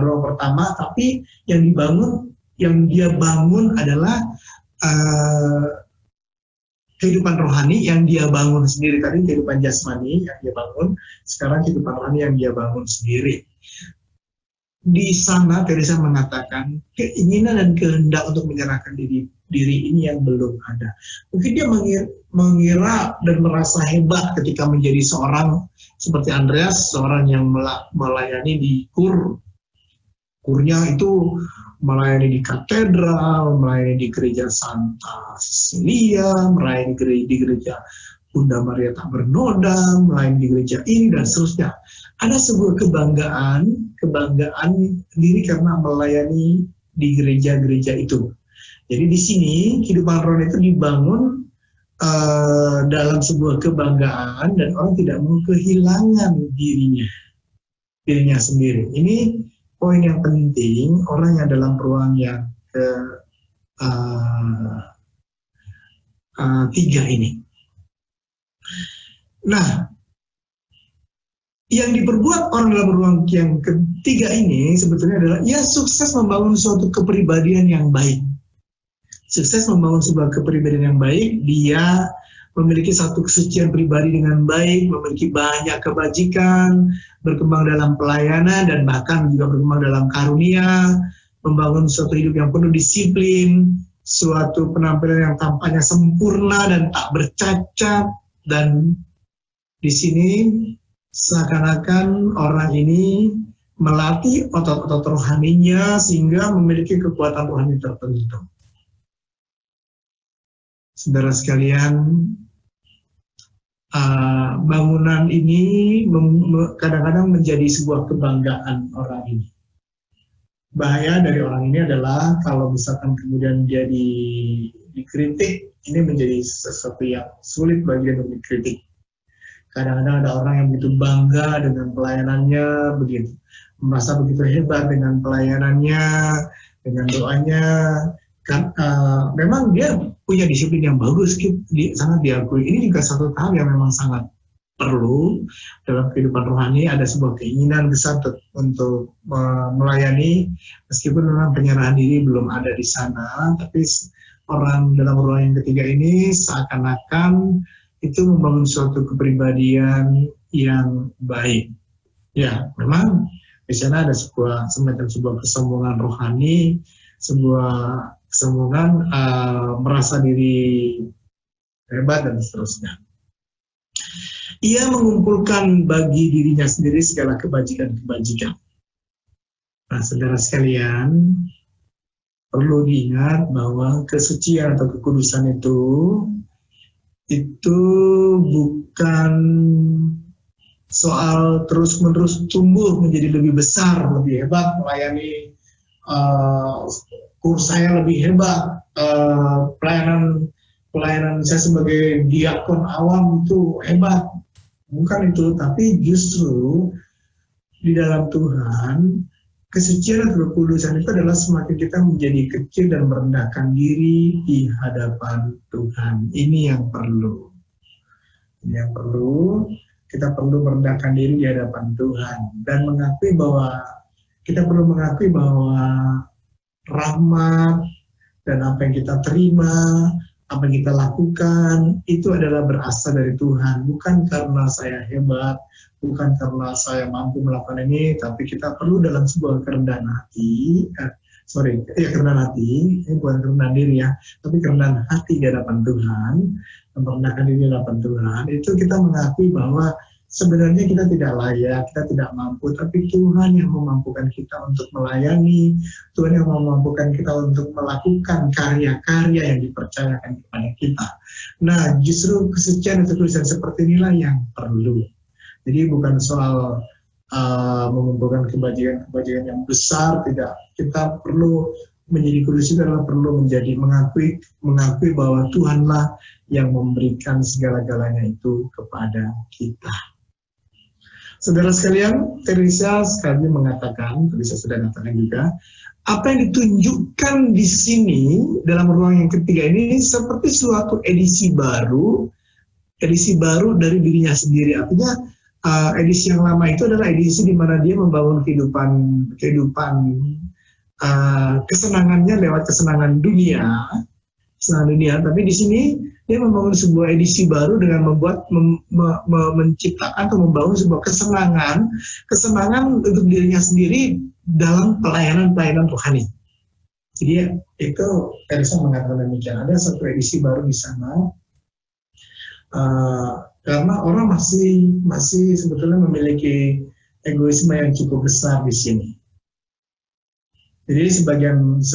ruang pertama, tapi yang dia bangun adalah kehidupan rohani yang dia bangun sendiri. Tadi kehidupan jasmani yang dia bangun, sekarang kehidupan rohani yang dia bangun sendiri. Di sana Teresa mengatakan keinginan dan kehendak untuk menyerahkan diri ini yang belum ada. Mungkin dia mengira dan merasa hebat ketika menjadi seorang seperti Andreas, seorang yang melayani di kurnya itu melayani di katedral, melayani di gereja Santa Cecilia, melayani di gereja Bunda Maria Tak Bernoda, melayani di gereja ini dan seterusnya. Ada sebuah kebanggaan diri karena melayani di gereja-gereja itu. Jadi di sini kehidupan rohani itu dibangun dalam sebuah kebanggaan dan orang tidak mau kehilangan dirinya sendiri. Ini poin yang penting orang yang dalam ruang yang ketiga ini. Nah, yang diperbuat orang dalam ruang yang ketiga ini sebetulnya adalah ia sukses membangun suatu kepribadian yang baik. Sukses membangun sebuah kepribadian yang baik, dia memiliki satu kesucian pribadi dengan baik, memiliki banyak kebajikan, berkembang dalam pelayanan dan bahkan juga berkembang dalam karunia, membangun suatu hidup yang penuh disiplin, suatu penampilan yang tampaknya sempurna dan tak bercacat, dan di sini seakan-akan orang ini melatih otot-otot rohaninya sehingga memiliki kekuatan rohani tertentu. Saudara sekalian, bangunan ini kadang-kadang menjadi sebuah kebanggaan orang ini. Bahaya dari orang ini adalah kalau misalkan kemudian dia dikritik, ini menjadi sesuatu yang sulit bagi dia untuk dikritik. Kadang-kadang ada orang yang begitu bangga dengan pelayanannya, merasa begitu hebat dengan pelayanannya, dengan doanya. Memang dia punya disiplin yang bagus, sangat diakui. Ini juga satu hal yang memang sangat perlu dalam kehidupan rohani. Ada sebuah keinginan besar untuk melayani, meskipun memang penyerahan diri belum ada di sana. Tapi orang dalam ruang yang ketiga ini seakan-akan itu membangun suatu kepribadian yang baik. Ya, memang di sana ada semacam sebuah kesombongan rohani, sebuah kesombongan merasa diri hebat dan seterusnya. Ia mengumpulkan bagi dirinya sendiri segala kebajikan-kebajikan. Nah, saudara sekalian, perlu diingat bahwa kesucian atau kekudusan itu bukan soal terus-menerus tumbuh menjadi lebih besar, lebih hebat, melayani kurs saya lebih hebat, pelayanan pelayanan saya sebagai diakon awam itu hebat. Bukan itu, tapi justru di dalam Tuhan, kesucian dan kekudusan itu adalah semakin kita menjadi kecil dan merendahkan diri di hadapan Tuhan. Ini yang perlu. Ini yang perlu. Kita perlu merendahkan diri di hadapan Tuhan dan mengakui bahwa kita perlu mengakui bahwa rahmat dan apa yang kita terima, apa yang kita lakukan itu adalah berasal dari Tuhan, bukan karena saya hebat, bukan karena saya mampu melakukan ini, tapi kita perlu dalam sebuah kerendahan hati, kerendahan hati, ini bukan kerendahan diri ya, tapi kerendahan hati di hadapan Tuhan, merendahkan diri di hadapan Tuhan, itu kita mengakui bahwa sebenarnya kita tidak layak, kita tidak mampu, tapi Tuhan yang memampukan kita untuk melayani, Tuhan yang memampukan kita untuk melakukan karya-karya yang dipercayakan kepada kita. Nah, justru kesucian dan kekudusan seperti inilah yang perlu. Jadi bukan soal mengumpulkan kebajikan-kebajikan yang besar, tidak. Kita perlu menjadi kudus itu adalah perlu menjadi mengakui bahwa Tuhanlah yang memberikan segala-galanya itu kepada kita. Saudara sekalian, Teresa sekali mengatakan, Teresa sudah katakan juga, apa yang ditunjukkan di sini dalam ruang yang ketiga ini seperti suatu edisi baru dari dirinya sendiri. Artinya edisi yang lama itu adalah edisi di mana dia membangun kehidupan kesenangannya lewat kesenangan dunia. Tapi di sini dia membangun sebuah edisi baru dengan menciptakan atau membangun sebuah kesenangan untuk dirinya sendiri dalam pelayanan rohani. Jadi itu Teresa mengatakan demikian. Ada satu edisi baru di sana karena orang masih sebetulnya memiliki egoisme yang cukup besar di sini. Jadi sebagian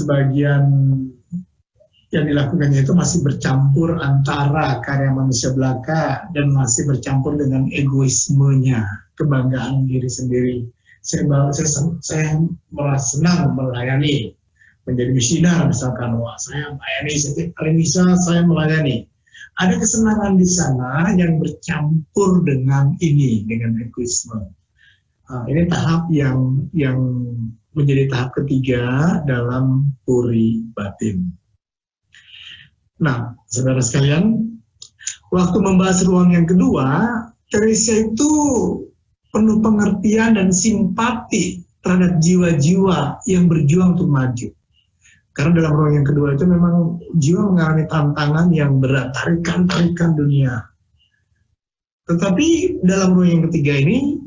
yang dilakukannya itu masih bercampur antara karya manusia belaka dan masih bercampur dengan egoismenya, kebanggaan diri sendiri. Saya merasa senang melayani, menjadi misioner misalkan, wah saya melayani setiap kali bisa saya melayani. Ada kesenangan di sana yang bercampur dengan egoisme. Ini tahap yang menjadi tahap ketiga dalam puri batin. Nah, saudara sekalian, waktu membahas ruang yang kedua, Teresa itu penuh pengertian dan simpati terhadap jiwa-jiwa yang berjuang untuk maju. Karena dalam ruang yang kedua itu memang jiwa mengalami tantangan yang berat, tarikan dunia. Tetapi dalam ruang yang ketiga ini,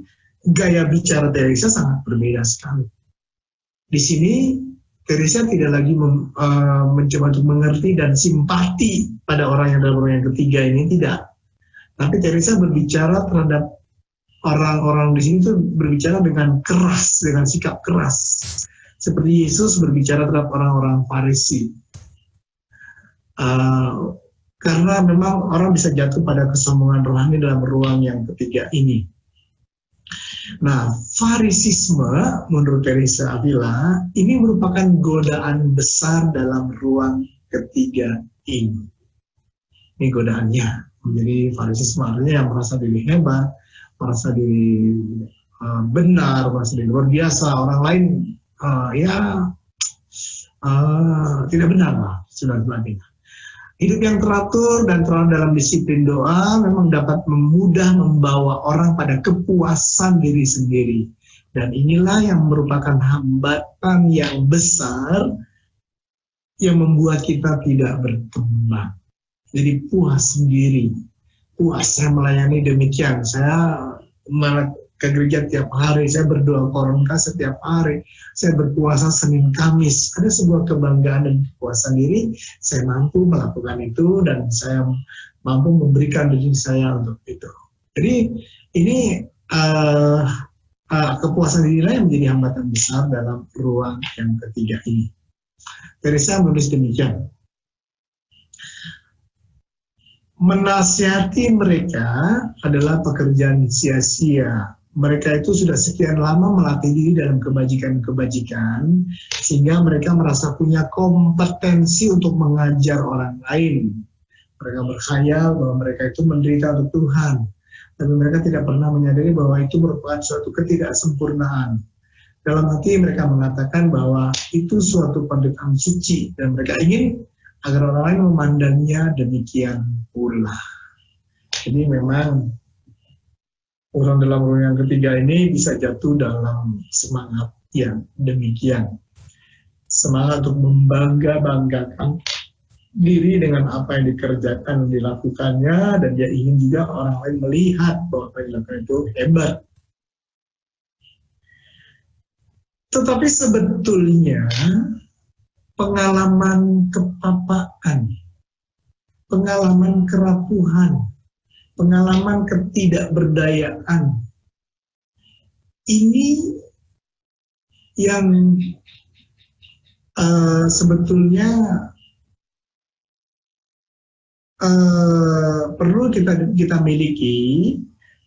gaya bicara Teresa sangat berbeda sekali. Di sini Teresa tidak lagi mencoba untuk mengerti dan simpati pada orang yang dalam ruang yang ketiga ini, tidak. Tapi Teresa berbicara terhadap orang-orang di sini tuh berbicara dengan keras, dengan sikap keras. Seperti Yesus berbicara terhadap orang-orang Farisi. Karena memang orang bisa jatuh pada kesombongan rohani dalam ruang yang ketiga ini. Nah, Farisisme menurut Teresa Avila ini merupakan godaan besar dalam ruang ketiga ini. Ini godaannya. Menjadi Farisisme artinya yang merasa diri hebat, merasa diri benar, merasa diri luar biasa. Orang lain tidak benar lah, sudah sebagainya. Hidup yang teratur dan terlalu dalam disiplin doa memang dapat mudah membawa orang pada kepuasan diri sendiri. Dan inilah yang merupakan hambatan yang besar yang membuat kita tidak berkembang. Jadi puas sendiri. Puas, saya melayani demikian. Saya ke gereja tiap hari, saya berdoa koronka setiap hari, saya berpuasa Senin Kamis. Ada sebuah kebanggaan dan kepuasan diri, saya mampu melakukan itu dan saya mampu memberikan diri saya untuk itu. Jadi ini kepuasan diri yang menjadi hambatan besar dalam ruang yang ketiga ini. Teresa menulis demikian. Menasihati mereka adalah pekerjaan sia-sia. Mereka itu sudah sekian lama melatih diri dalam kebajikan-kebajikan, sehingga mereka merasa punya kompetensi untuk mengajar orang lain. Mereka berkhayal bahwa mereka itu menderita untuk Tuhan, tapi mereka tidak pernah menyadari bahwa itu merupakan suatu ketidaksempurnaan. Dalam hati mereka mengatakan bahwa itu suatu penderitaan suci, dan mereka ingin agar orang lain memandangnya demikian pula. Jadi memang orang dalam orang yang ketiga ini bisa jatuh dalam semangat yang demikian. Semangat untuk membangga-banggakan diri dengan apa yang dikerjakan, dilakukannya, dan dia ingin juga orang lain melihat bahwa apa yang dilakukan itu hebat. Tetapi sebetulnya pengalaman kepapaan, pengalaman kerapuhan, pengalaman ketidakberdayaan, ini yang sebetulnya perlu kita miliki,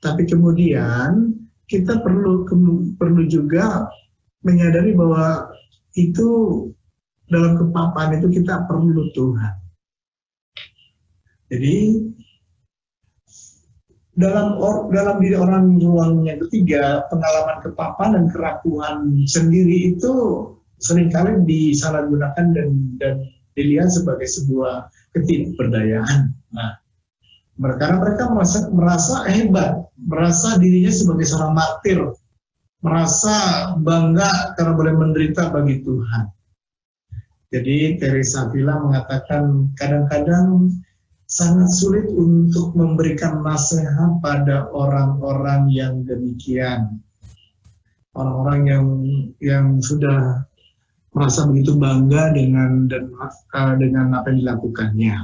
tapi kemudian kita perlu juga menyadari bahwa itu dalam kepapaan itu kita perlu Tuhan. Jadi dalam diri orang ruang yang ketiga, pengalaman kepapaan dan kerapuhan sendiri itu seringkali disalahgunakan dan dilihat sebagai sebuah ketidakberdayaan. Nah, karena mereka merasa hebat, merasa dirinya sebagai seorang martir, merasa bangga karena boleh menderita bagi Tuhan. Jadi Teresa Avila mengatakan yang sangat sulit untuk memberikan nasihat pada orang-orang yang demikian. Orang-orang yang sudah merasa begitu bangga dengan apa yang dilakukannya.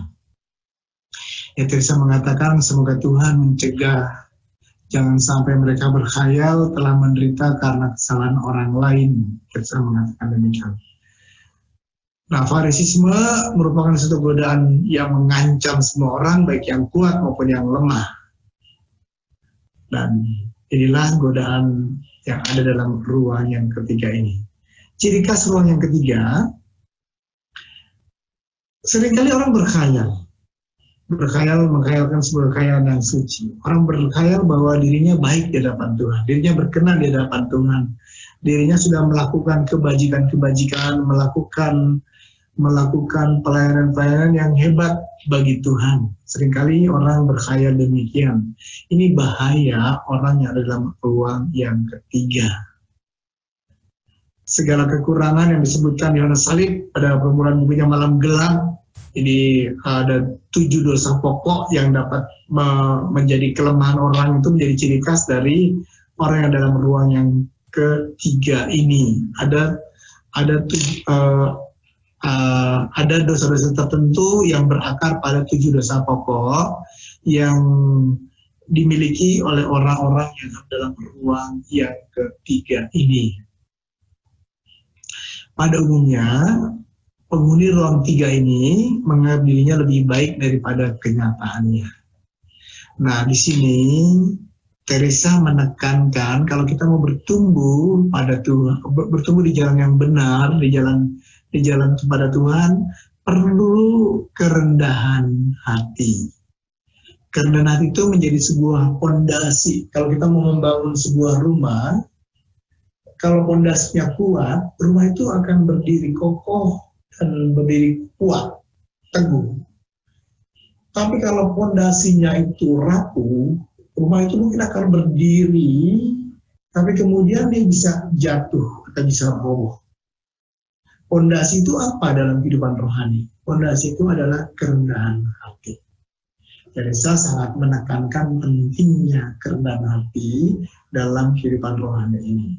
Ya, Teresa mengatakan semoga Tuhan mencegah jangan sampai mereka berkhayal telah menderita karena kesalahan orang lain. Teresa mengatakan demikian. Nah, Farisisme merupakan suatu godaan yang mengancam semua orang, baik yang kuat maupun yang lemah. Dan inilah godaan yang ada dalam ruang yang ketiga ini. Ciri khas ruang yang ketiga, seringkali orang menghayalkan sebuah khayalan yang suci. Orang berkhayal bahwa dirinya baik di hadapan Tuhan, dirinya berkenan di hadapan Tuhan, dirinya sudah melakukan kebajikan-kebajikan, melakukan pelayanan-pelayanan yang hebat bagi Tuhan. Seringkali orang berkhayal demikian. Ini bahaya orang yang ada dalam ruang yang ketiga. Segala kekurangan yang disebutkan di Yohanes Salib pada permulaan bukunya Malam Gelap, ini ada 7 dosa pokok yang dapat menjadi kelemahan orang, itu menjadi ciri khas dari orang yang dalam ruang yang ketiga ini. Ada dosa-dosa tertentu yang berakar pada 7 dosa pokok yang dimiliki oleh orang-orang yang dalam ruang yang ketiga ini. Pada umumnya, penghuni ruang 3 ini menganggap dirinya lebih baik daripada kenyataannya. Nah, di sini Teresa menekankan kalau kita mau bertumbuh pada Tuhan, bertumbuh di jalan yang benar, di jalan kepada Tuhan, perlu kerendahan hati. Kerendahan hati itu menjadi sebuah pondasi. Kalau kita mau membangun sebuah rumah, kalau pondasinya kuat, rumah itu akan berdiri kokoh dan berdiri kuat, teguh. Tapi kalau pondasinya itu rapuh, rumah itu mungkin akan berdiri, tapi kemudian dia bisa jatuh atau bisa roboh. Pondasi itu apa dalam kehidupan rohani? Pondasi itu adalah kerendahan hati. Teresa sangat menekankan pentingnya kerendahan hati dalam kehidupan rohani ini.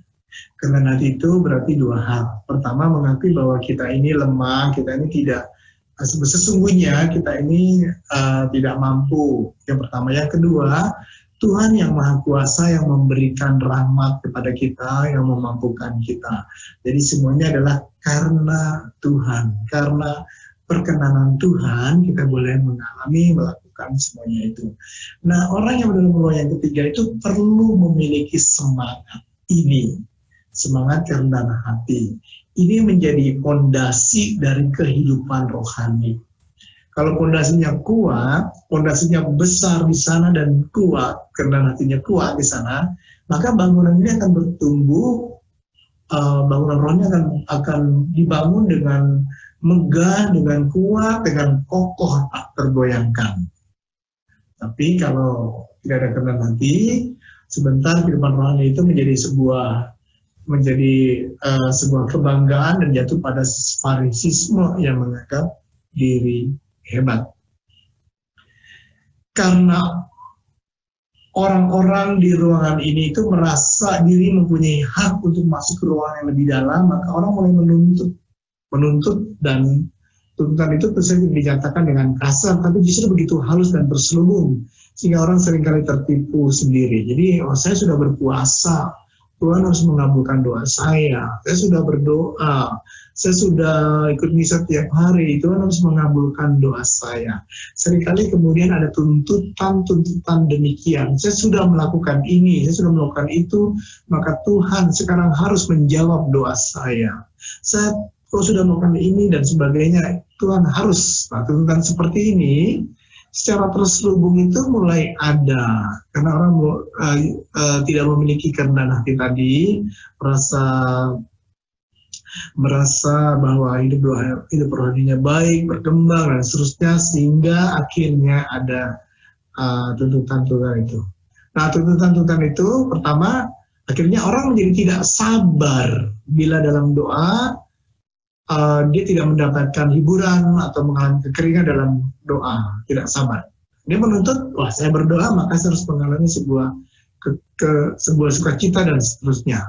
Kerendahan hati itu berarti 2 hal. Pertama, mengakui bahwa kita ini lemah, kita ini tidak, sesungguhnya kita ini tidak mampu. Yang pertama. Yang kedua, Tuhan yang Maha Kuasa yang memberikan rahmat kepada kita, yang memampukan kita. Jadi semuanya adalah karena Tuhan, karena perkenanan Tuhan kita boleh melakukan semuanya itu. Nah, orang yang dalam ruang yang ketiga itu perlu memiliki semangat ini, semangat kerendahan hati. Ini menjadi fondasi dari kehidupan rohani. Kalau pondasinya kuat, pondasinya besar di sana dan kuat, kerendahan hatinya kuat di sana, maka bangunan ini akan bertumbuh, bangunan rohnya akan dibangun dengan megah, dengan kuat, dengan kokoh, tak tergoyangkan. Tapi kalau tidak ada kerendahan hati, sebentar kehidupan rohani itu menjadi sebuah kebanggaan dan jatuh pada farisisme yang menganggap diri hebat. Karena orang-orang di ruangan ini itu merasa diri mempunyai hak untuk masuk ke ruangan yang lebih dalam, maka orang mulai menuntut dan tuntutan itu bisa dinyatakan dengan kasar, tapi justru begitu halus dan terselubung, sehingga orang seringkali tertipu sendiri. Jadi, saya sudah berpuasa, Tuhan harus mengabulkan doa saya sudah berdoa, saya sudah ikut misa tiap hari, Tuhan harus mengabulkan doa saya. Seringkali kemudian ada tuntutan demikian, saya sudah melakukan ini, saya sudah melakukan itu, maka Tuhan sekarang harus menjawab doa saya. Saya sudah melakukan ini dan sebagainya, Tuhan harus. Nah, tuntutan seperti ini secara terselubung itu mulai ada karena orang tidak memiliki kerendahan hati tadi, merasa bahwa hidup rohaninya baik, berkembang dan seterusnya, sehingga akhirnya ada tuntutan-tuntutan itu. Nah, tuntutan-tuntutan itu pertama akhirnya orang menjadi tidak sabar bila dalam doa dia tidak mendapatkan hiburan atau mengalami kekeringan dalam doa, tidak sabar. Dia menuntut, wah saya berdoa maka saya harus mengalami sebuah sukacita dan seterusnya.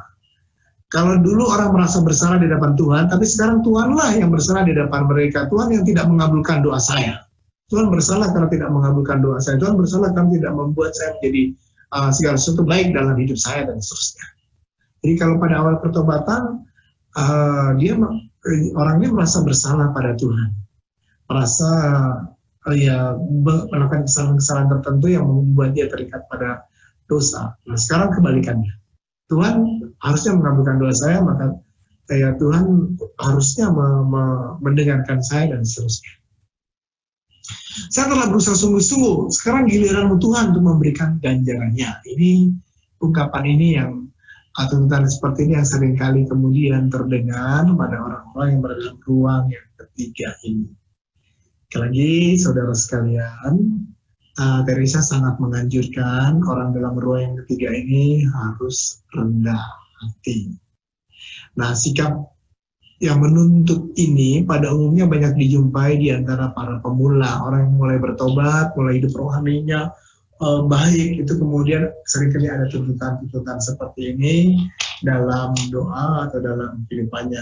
Kalau dulu orang merasa bersalah di depan Tuhan, tapi sekarang Tuhanlah yang bersalah di depan mereka. Tuhan yang tidak mengabulkan doa saya. Tuhan bersalah karena tidak mengabulkan doa saya. Tuhan bersalah karena tidak membuat saya menjadi segala sesuatu baik dalam hidup saya dan seterusnya. Jadi kalau pada awal pertobatan, orangnya merasa bersalah pada Tuhan, merasa melakukan kesalahan-kesalahan tertentu yang membuat dia terikat pada dosa. Nah, sekarang kebalikannya, Tuhan harusnya mengabulkan doa saya, maka Tuhan harusnya mendengarkan saya dan seterusnya. Saya telah berusaha sungguh-sungguh, sekarang giliranmu Tuhan untuk memberikan ganjarannya. Ini ungkapan ini yang tuntutan seperti ini yang seringkali kemudian terdengar pada orang-orang yang berada dalam ruang yang ketiga ini. Sekali lagi, saudara sekalian, Teresa sangat menganjurkan orang dalam ruang yang ketiga ini harus rendah hati. Nah, sikap yang menuntut ini pada umumnya banyak dijumpai di antara para pemula, orang yang mulai bertobat, mulai hidup rohaninya baik, itu kemudian seringkali ada tuntutan-tuntutan seperti ini dalam doa atau dalam kehidupannya.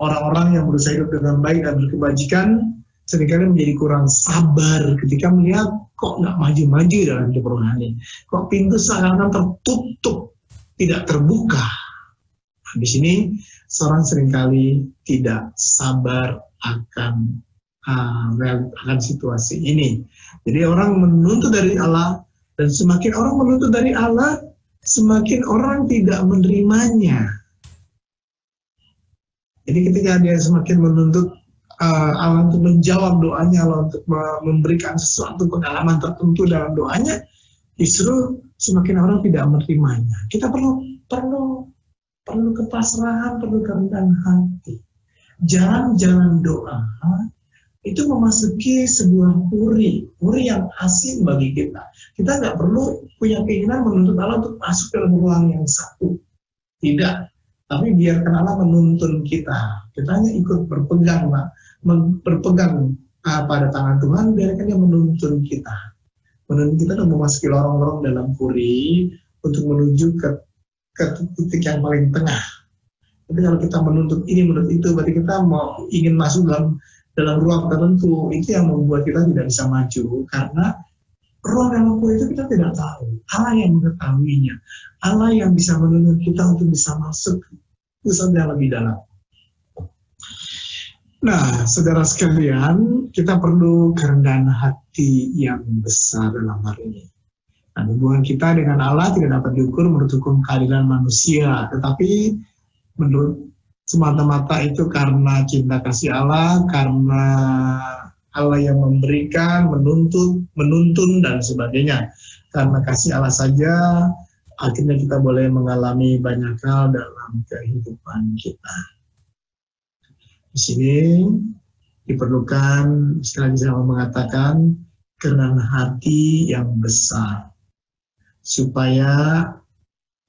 Orang-orang yang berusaha hidup dengan baik dan berkebajikan seringkali menjadi kurang sabar ketika melihat kok nggak maju-maju dalam hidup rohani, kok pintu seakan-akan tertutup, tidak terbuka. Nah, di sini seorang seringkali tidak sabar akan situasi ini. Jadi orang menuntut dari Allah, dan semakin orang menuntut dari Allah, semakin orang tidak menerimanya. Jadi ketika dia semakin menuntut Allah untuk menjawab doanya, Allah untuk memberikan sesuatu pengalaman tertentu dalam doanya, justru semakin orang tidak menerimanya. Kita perlu kepasrahan, perlu kerendahan hati. Jalan-jalan doa itu memasuki sebuah puri yang asing bagi kita. Kita nggak perlu punya keinginan menuntut Allah untuk masuk dalam ruang yang satu. Tidak. Tapi biarkan Allah menuntun kita. Kita hanya ikut berpegang pada tangan Tuhan, biarkan Dia menuntun kita. Menuntun kita untuk memasuki lorong-lorong dalam puri untuk menuju ke titik yang paling tengah. Tapi kalau kita menuntut ini, menuntut itu, berarti kita ingin masuk dalam ruang tertentu, itu yang membuat kita tidak bisa maju, karena ruang dalam puri itu kita tidak tahu. Allah yang mengetahuinya, Allah yang bisa menuntun kita untuk bisa masuk pusat yang lebih dalam. Nah, saudara sekalian, kita perlu kerendahan hati yang besar dalam hal ini. Nah, hubungan kita dengan Allah tidak dapat diukur menurut hukum keadilan manusia, tetapi menurut semata-mata itu karena cinta kasih Allah, karena Allah yang memberikan, menuntun dan sebagainya. Karena kasih Allah saja, akhirnya kita boleh mengalami banyak hal dalam kehidupan kita. Di sini diperlukan, sekali lagi saya mengatakan, kerendahan hati yang besar, supaya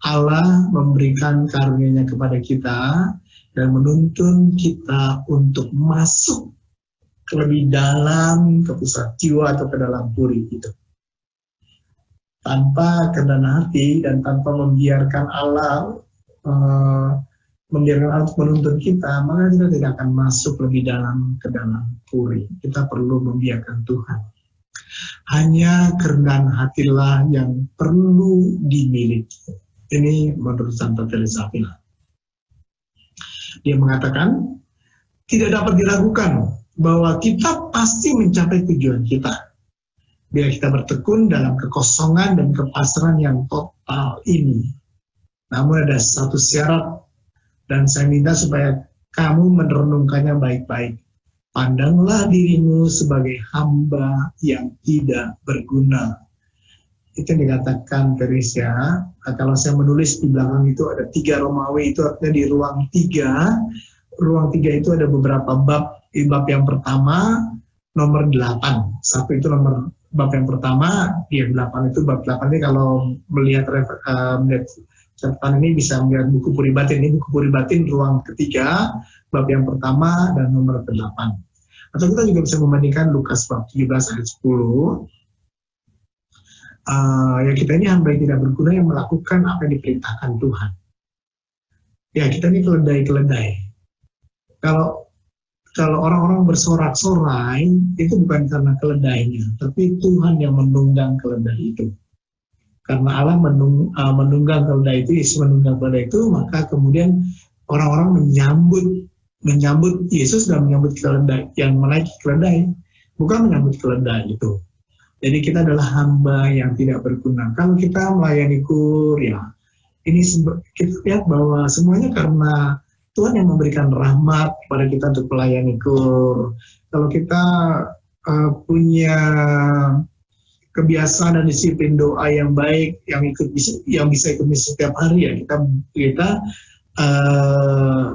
Allah memberikan karunia-Nya kepada kita dan menuntun kita untuk masuk ke lebih dalam ke pusat jiwa atau ke dalam puri itu. Tanpa kerendahan hati dan tanpa membiarkan Allah menuntun kita, maka kita tidak akan masuk lebih dalam ke dalam puri. Kita perlu membiarkan Tuhan. Hanya kerendahan hatilah yang perlu dimiliki. Ini menurut Santa Teresa Avila. Dia mengatakan, tidak dapat diragukan bahwa kita pasti mencapai tujuan kita bila kita bertekun dalam kekosongan dan kepasrahan yang total ini. Namun ada satu syarat, dan saya minta supaya kamu merenungkannya baik-baik. Pandanglah dirimu sebagai hamba yang tidak berguna. Itu yang dikatakan Teresa. Kalau saya menulis di belakang itu ada 3 Romawi, itu artinya di ruang 3. Ruang 3 itu ada beberapa bab. Di bab yang pertama, nomor 8. Satu itu nomor bab yang pertama, yang 8 itu bab 8 ini kalau melihat catatan ini bisa melihat buku Puri Batin. Ini buku Puri Batin ruang ketiga, bab yang pertama dan nomor ke-8. Atau kita juga bisa membandingkan Lukas bab 17 ayat 10. Ya kita ini hamba yang tidak berguna yang melakukan apa yang diperintahkan Tuhan. Ya kita ini keledai-keledai. Kalau orang-orang bersorak-sorai, itu bukan karena keledainya, tapi Tuhan yang menunggang keledai itu. Karena Allah menunggang keledai itu, Yesus menunggang keledai itu, maka kemudian orang-orang menyambut Yesus dan menyambut keledai, yang menaiki keledai, bukan menyambut keledai itu. Jadi kita adalah hamba yang tidak berguna. Kalau kita melayani kur, ya, ini kita lihat bahwa semuanya karena Tuhan yang memberikan rahmat kepada kita untuk melayani kur. Kalau kita punya kebiasaan dan disiplin doa yang baik, yang bisa ikut misa setiap hari, ya kita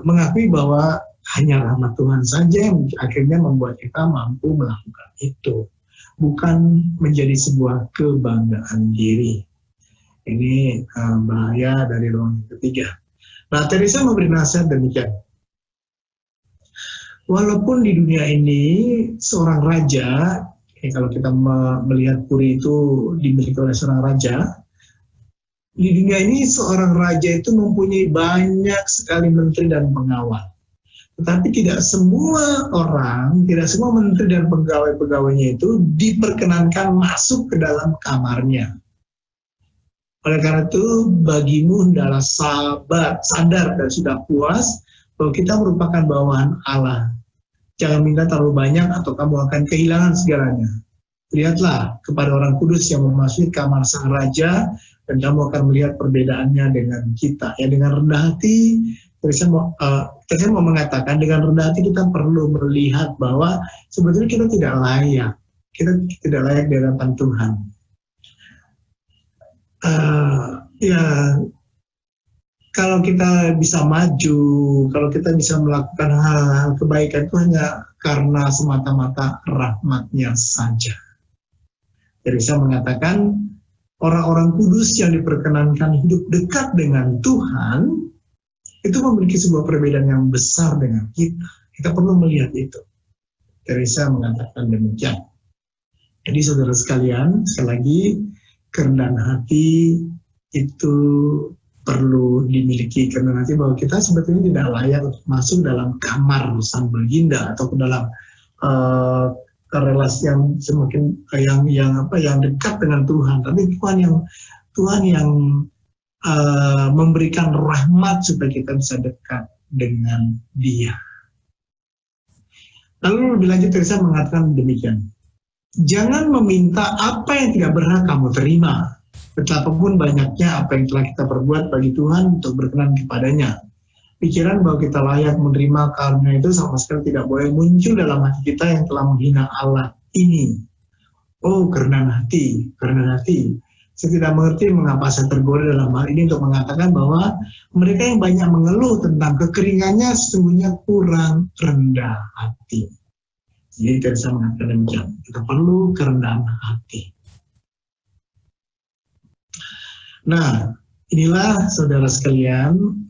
mengakui bahwa hanya rahmat Tuhan saja yang akhirnya membuat kita mampu melakukan itu, bukan menjadi sebuah kebanggaan diri. Ini bahaya dari ruang ketiga. Nah, Teresa memberi nasihat demikian. Walaupun di dunia ini seorang raja, kalau kita melihat puri itu dimiliki oleh seorang raja, di dunia ini seorang raja itu mempunyai banyak sekali menteri dan pengawal. Tetapi tidak semua orang, tidak semua menteri dan pegawai-pegawainya itu diperkenankan masuk ke dalam kamarnya. Oleh karena itu, bagimu hendaklah sadar dan sudah puas bahwa kita merupakan bawahan Allah. Jangan minta terlalu banyak atau kamu akan kehilangan segalanya. Lihatlah kepada orang kudus yang memasuki kamar sang raja, dan kamu akan melihat perbedaannya dengan kita. Ya, dengan rendah hati, saya mau mengatakan dengan rendah hati kita perlu melihat bahwa sebetulnya kita tidak layak. Kita tidak layak di hadapan Tuhan. Ya, kalau kita bisa maju, kalau kita bisa melakukan hal-hal kebaikan itu hanya karena semata-mata rahmat-Nya saja. Jadi saya mengatakan orang-orang kudus yang diperkenankan hidup dekat dengan Tuhan itu memiliki sebuah perbedaan yang besar dengan kita. Kita perlu melihat itu. Teresa mengatakan demikian. Jadi saudara sekalian, sekali lagi, kerendahan hati itu perlu dimiliki, kerendahan hati bahwa kita sebetulnya tidak layak untuk masuk dalam kamar sang baginda atau ke dalam relasi yang semakin yang dekat dengan Tuhan. Tapi Tuhan yang memberikan rahmat supaya kita bisa dekat dengan Dia. Lalu lebih lanjut Teresa mengatakan demikian. Jangan meminta apa yang tidak berhak kamu terima, betapapun banyaknya apa yang telah kita perbuat bagi Tuhan untuk berkenan kepadanya. pikiran bahwa kita layak menerima karunia itu sama sekali tidak boleh muncul dalam hati kita yang telah menghina Allah ini. Oh, kerendahan hati, kerendahan hati. Saya tidak mengerti mengapa saya tergoda dalam hal ini untuk mengatakan bahwa mereka yang banyak mengeluh tentang kekeringannya sesungguhnya kurang rendah hati. Jadi Teresa mengatakan demikian, kita perlu kerendahan hati. Nah, inilah saudara sekalian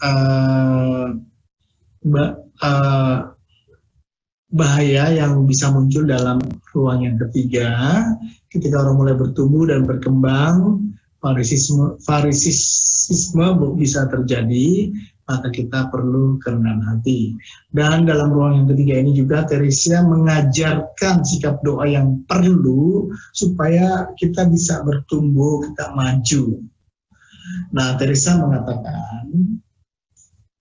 bahaya yang bisa muncul dalam ruang yang ketiga ketika orang mulai bertumbuh dan berkembang, farisisme bisa terjadi, maka kita perlu kerendahan hati. Dan dalam ruang yang ketiga ini juga Teresa mengajarkan sikap doa yang perlu supaya kita bisa bertumbuh, kita maju. Nah, Teresa mengatakan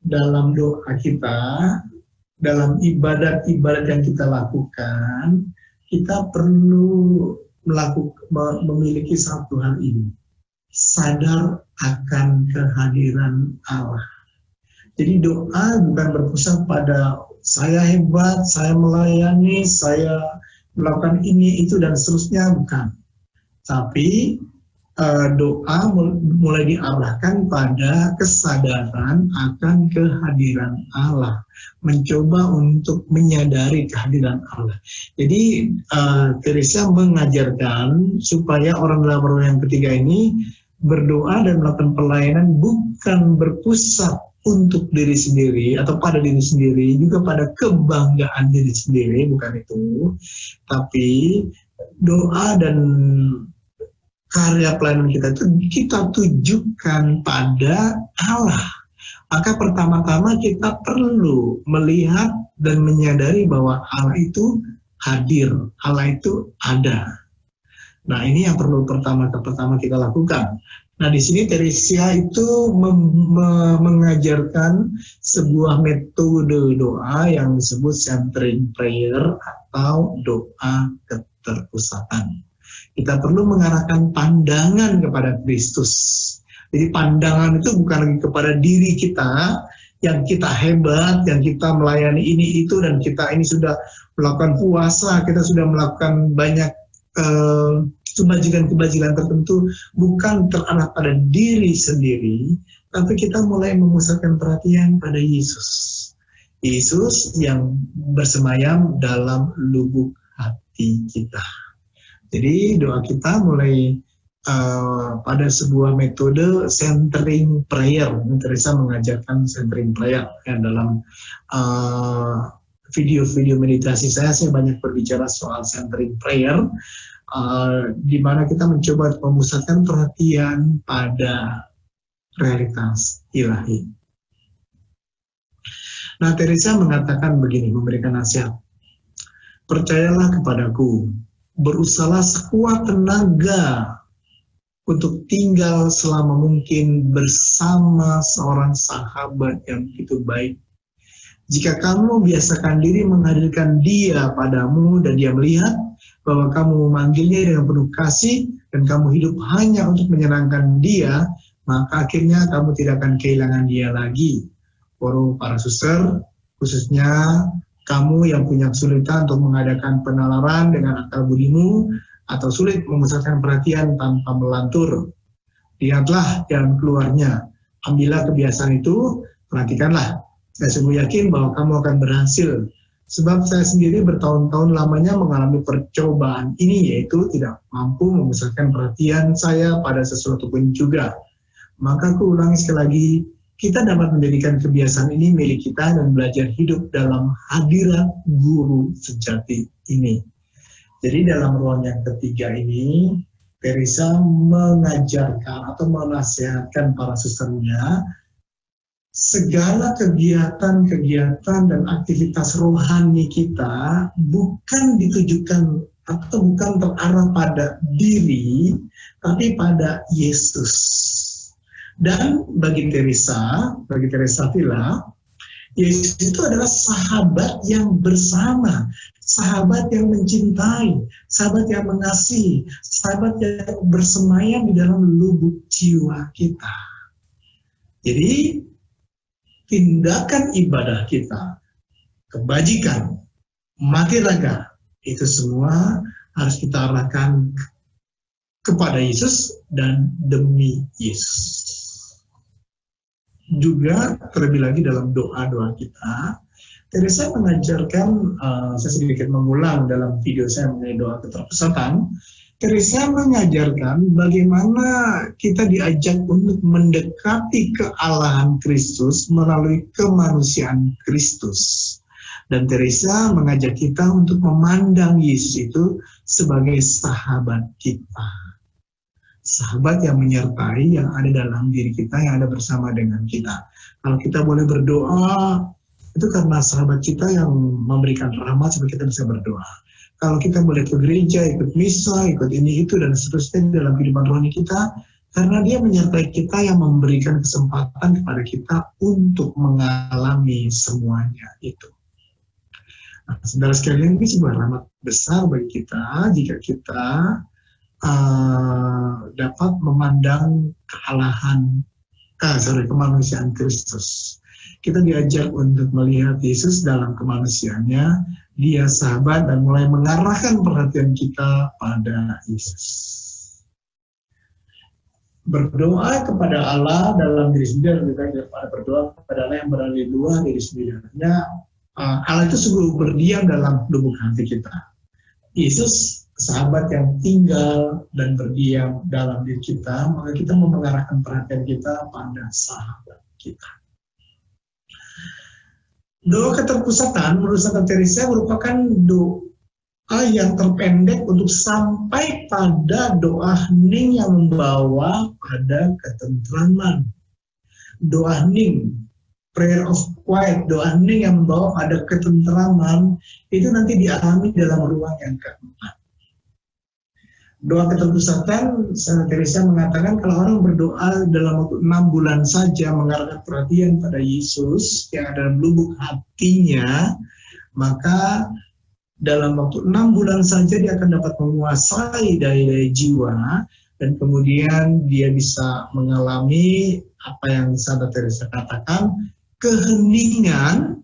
dalam doa kita, dalam ibadat-ibadat yang kita lakukan, kita perlu memiliki satu hal ini, sadar akan kehadiran Allah. Jadi doa bukan berpusat pada saya hebat, saya melayani, saya melakukan ini, itu, dan seterusnya, bukan. Tapi doa mulai diarahkan pada kesadaran akan kehadiran Allah, mencoba untuk menyadari kehadiran Allah. Jadi Teresa mengajarkan supaya orang dalam ruang yang ketiga ini berdoa dan melakukan pelayanan bukan berpusat untuk diri sendiri atau pada diri sendiri, juga pada kebanggaan diri sendiri, bukan itu, tapi doa dan karya pelayanan kita itu kita tujukan pada Allah. Maka pertama-tama kita perlu melihat dan menyadari bahwa Allah itu hadir, Allah itu ada. Nah, ini yang perlu pertama kita lakukan. Nah, di sini Teresa itu mengajarkan sebuah metode doa yang disebut centering prayer atau doa keterpusatan. Kita perlu mengarahkan pandangan kepada Kristus. Jadi pandangan itu bukan lagi kepada diri kita, yang kita hebat, yang kita melayani ini itu, dan kita ini sudah melakukan puasa, kita sudah melakukan banyak kebajikan-kebajikan tertentu, bukan terarah pada diri sendiri, tapi kita mulai memusatkan perhatian pada Yesus. Yesus yang bersemayam dalam lubuk hati kita. Jadi doa kita mulai pada sebuah metode centering prayer. Teresa mengajarkan centering prayer ya, dalam video-video meditasi saya banyak berbicara soal centering prayer, di mana kita mencoba memusatkan perhatian pada realitas ilahi. Nah, Teresa mengatakan begini, memberikan nasihat. Percayalah kepadaku, berusahalah sekuat tenaga untuk tinggal selama mungkin bersama seorang sahabat yang begitu baik. Jika kamu biasakan diri menghadirkan dia padamu dan dia melihat bahwa kamu memanggilnya dengan penuh kasih dan kamu hidup hanya untuk menyenangkan dia, maka akhirnya kamu tidak akan kehilangan dia lagi. Para suster, khususnya kamu yang punya kesulitan untuk mengadakan penalaran dengan akal budimu atau sulit memusatkan perhatian tanpa melantur, lihatlah jalan keluarnya. Ambillah kebiasaan itu, perhatikanlah. Saya sungguh yakin bahwa kamu akan berhasil. Sebab saya sendiri bertahun-tahun lamanya mengalami percobaan ini, yaitu tidak mampu memusatkan perhatian saya pada sesuatu pun juga. Maka aku ulangi sekali lagi, kita dapat menjadikan kebiasaan ini milik kita dan belajar hidup dalam hadirat guru sejati ini. Jadi dalam ruang yang ketiga ini, Teresa mengajarkan atau menasihatkan para susternya, segala kegiatan-kegiatan dan aktivitas rohani kita bukan ditujukan atau bukan terarah pada diri, tapi pada Yesus. Dan bagi Teresa Villa, Yesus itu adalah sahabat yang bersama, sahabat yang mencintai, sahabat yang mengasihi, sahabat yang bersemayam di dalam lubuk jiwa kita. Jadi tindakan ibadah kita, kebajikan, mati raga, itu semua harus kita arahkan kepada Yesus dan demi Yesus. Juga terlebih lagi dalam doa-doa kita, Teresa mengajarkan, saya sedikit mengulang dalam video saya mengenai doa keterpusatan, Teresa mengajarkan bagaimana kita diajak untuk mendekati kealahan Kristus melalui kemanusiaan Kristus. Dan Teresa mengajak kita untuk memandang Yesus itu sebagai sahabat kita. Sahabat yang menyertai, yang ada dalam diri kita, yang ada bersama dengan kita. Kalau kita boleh berdoa, itu karena sahabat kita yang memberikan rahmat supaya kita bisa berdoa. Kalau kita boleh ke gereja, ikut misa, ikut ini itu dan seterusnya dalam kehidupan rohani kita, karena dia menyertai kita yang memberikan kesempatan kepada kita untuk mengalami semuanya itu. Nah, saudara sekalian, ini sebuah rahmat besar bagi kita jika kita dapat memandang kemanusiaan Kristus. Kita diajak untuk melihat Yesus dalam kemanusiaannya, dia sahabat dan mulai mengarahkan perhatian kita pada Yesus. Berdoa kepada Allah dalam diri sendiri, lebih baik daripada berdoa kepada Allah yang berada di luar diri sendiri. Artinya Allah itu sungguh berdiam dalam lubuk hati kita. Yesus sahabat yang tinggal dan berdiam dalam diri kita, maka kita mau mengarahkan perhatian kita pada sahabat kita. Doa keterpusatan menurut Santa Teresa merupakan doa yang terpendek untuk sampai pada doa hening yang membawa pada ketentraman. Doa hening, prayer of quiet, doa hening yang membawa pada ketentraman, itu nanti dialami dalam ruang yang keempat. Doa keterpusatan, Santa Teresa mengatakan kalau orang berdoa dalam waktu 6 bulan saja mengarahkan perhatian pada Yesus yang ada dalam lubuk hatinya, maka dalam waktu 6 bulan saja dia akan dapat menguasai daya jiwa dan kemudian dia bisa mengalami apa yang Santa Teresa katakan, keheningan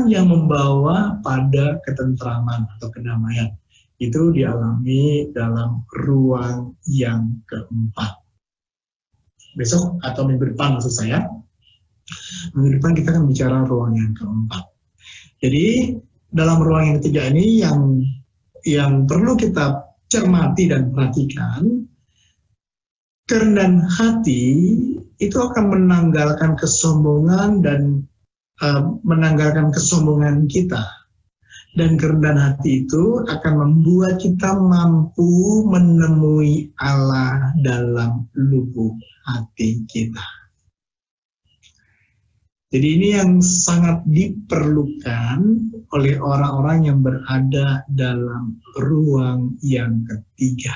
yang membawa pada ketentraman atau kedamaian. Itu dialami dalam ruang yang keempat. Besok atau minggu depan maksud saya, minggu depan kita akan bicara ruang yang keempat. Jadi dalam ruang yang ketiga ini yang perlu kita cermati dan perhatikan, kerendahan hati itu akan menanggalkan kesombongan dan menanggalkan kesombongan kita. Dan kerendahan hati itu akan membuat kita mampu menemui Allah dalam lubuk hati kita. Jadi ini yang sangat diperlukan oleh orang-orang yang berada dalam ruang yang ketiga.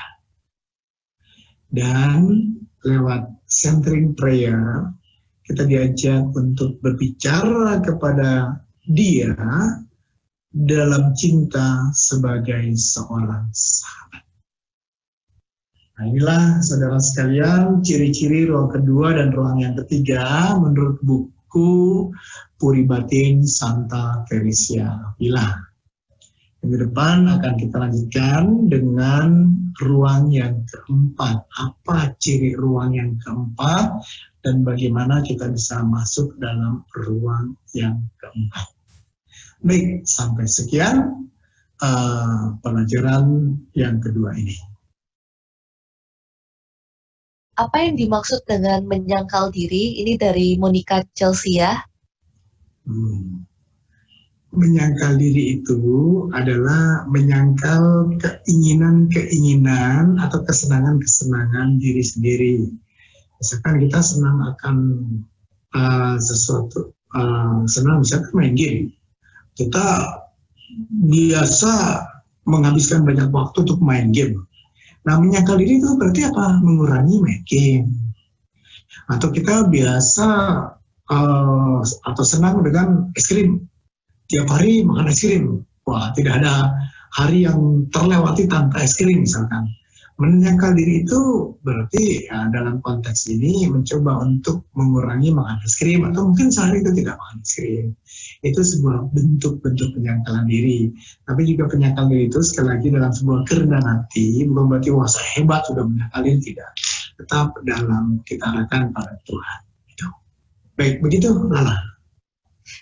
Dan lewat centering prayer, kita diajak untuk berbicara kepada Dia dalam cinta sebagai seorang sahabat. Nah, inilah saudara sekalian ciri-ciri ruang kedua dan ruang yang ketiga menurut buku Puri Batin Santa Teresia Avila. Minggu depan akan kita lanjutkan dengan ruang yang keempat. Apa ciri ruang yang keempat dan bagaimana kita bisa masuk dalam ruang yang keempat. Baik, sampai sekian pelajaran yang kedua ini. Apa yang dimaksud dengan menyangkal diri? Ini dari Monica Chelsea. Menyangkal diri itu adalah menyangkal keinginan-keinginan atau kesenangan-kesenangan diri sendiri. Misalkan kita senang akan sesuatu, senang misalkan main game. Kita biasa menghabiskan banyak waktu untuk main game. Nah, menyangkal diri itu berarti apa? Mengurangi main game. Atau kita biasa atau senang dengan es krim. Tiap hari makan es krim. Wah, tidak ada hari yang terlewati tanpa es krim misalkan. Menyangkal diri itu berarti ya, dalam konteks ini mencoba untuk mengurangi makan es krim atau mungkin sehari itu tidak makan es krim. Itu sebuah bentuk-bentuk penyangkalan diri. Tapi juga penyangkal diri itu sekali lagi dalam sebuah kerendahan hati, bukan berarti wah saya hebat sudah menyangkal diri, tidak. Tetap dalam kita arahkan pada Tuhan. Itu. Baik, begitu Lala.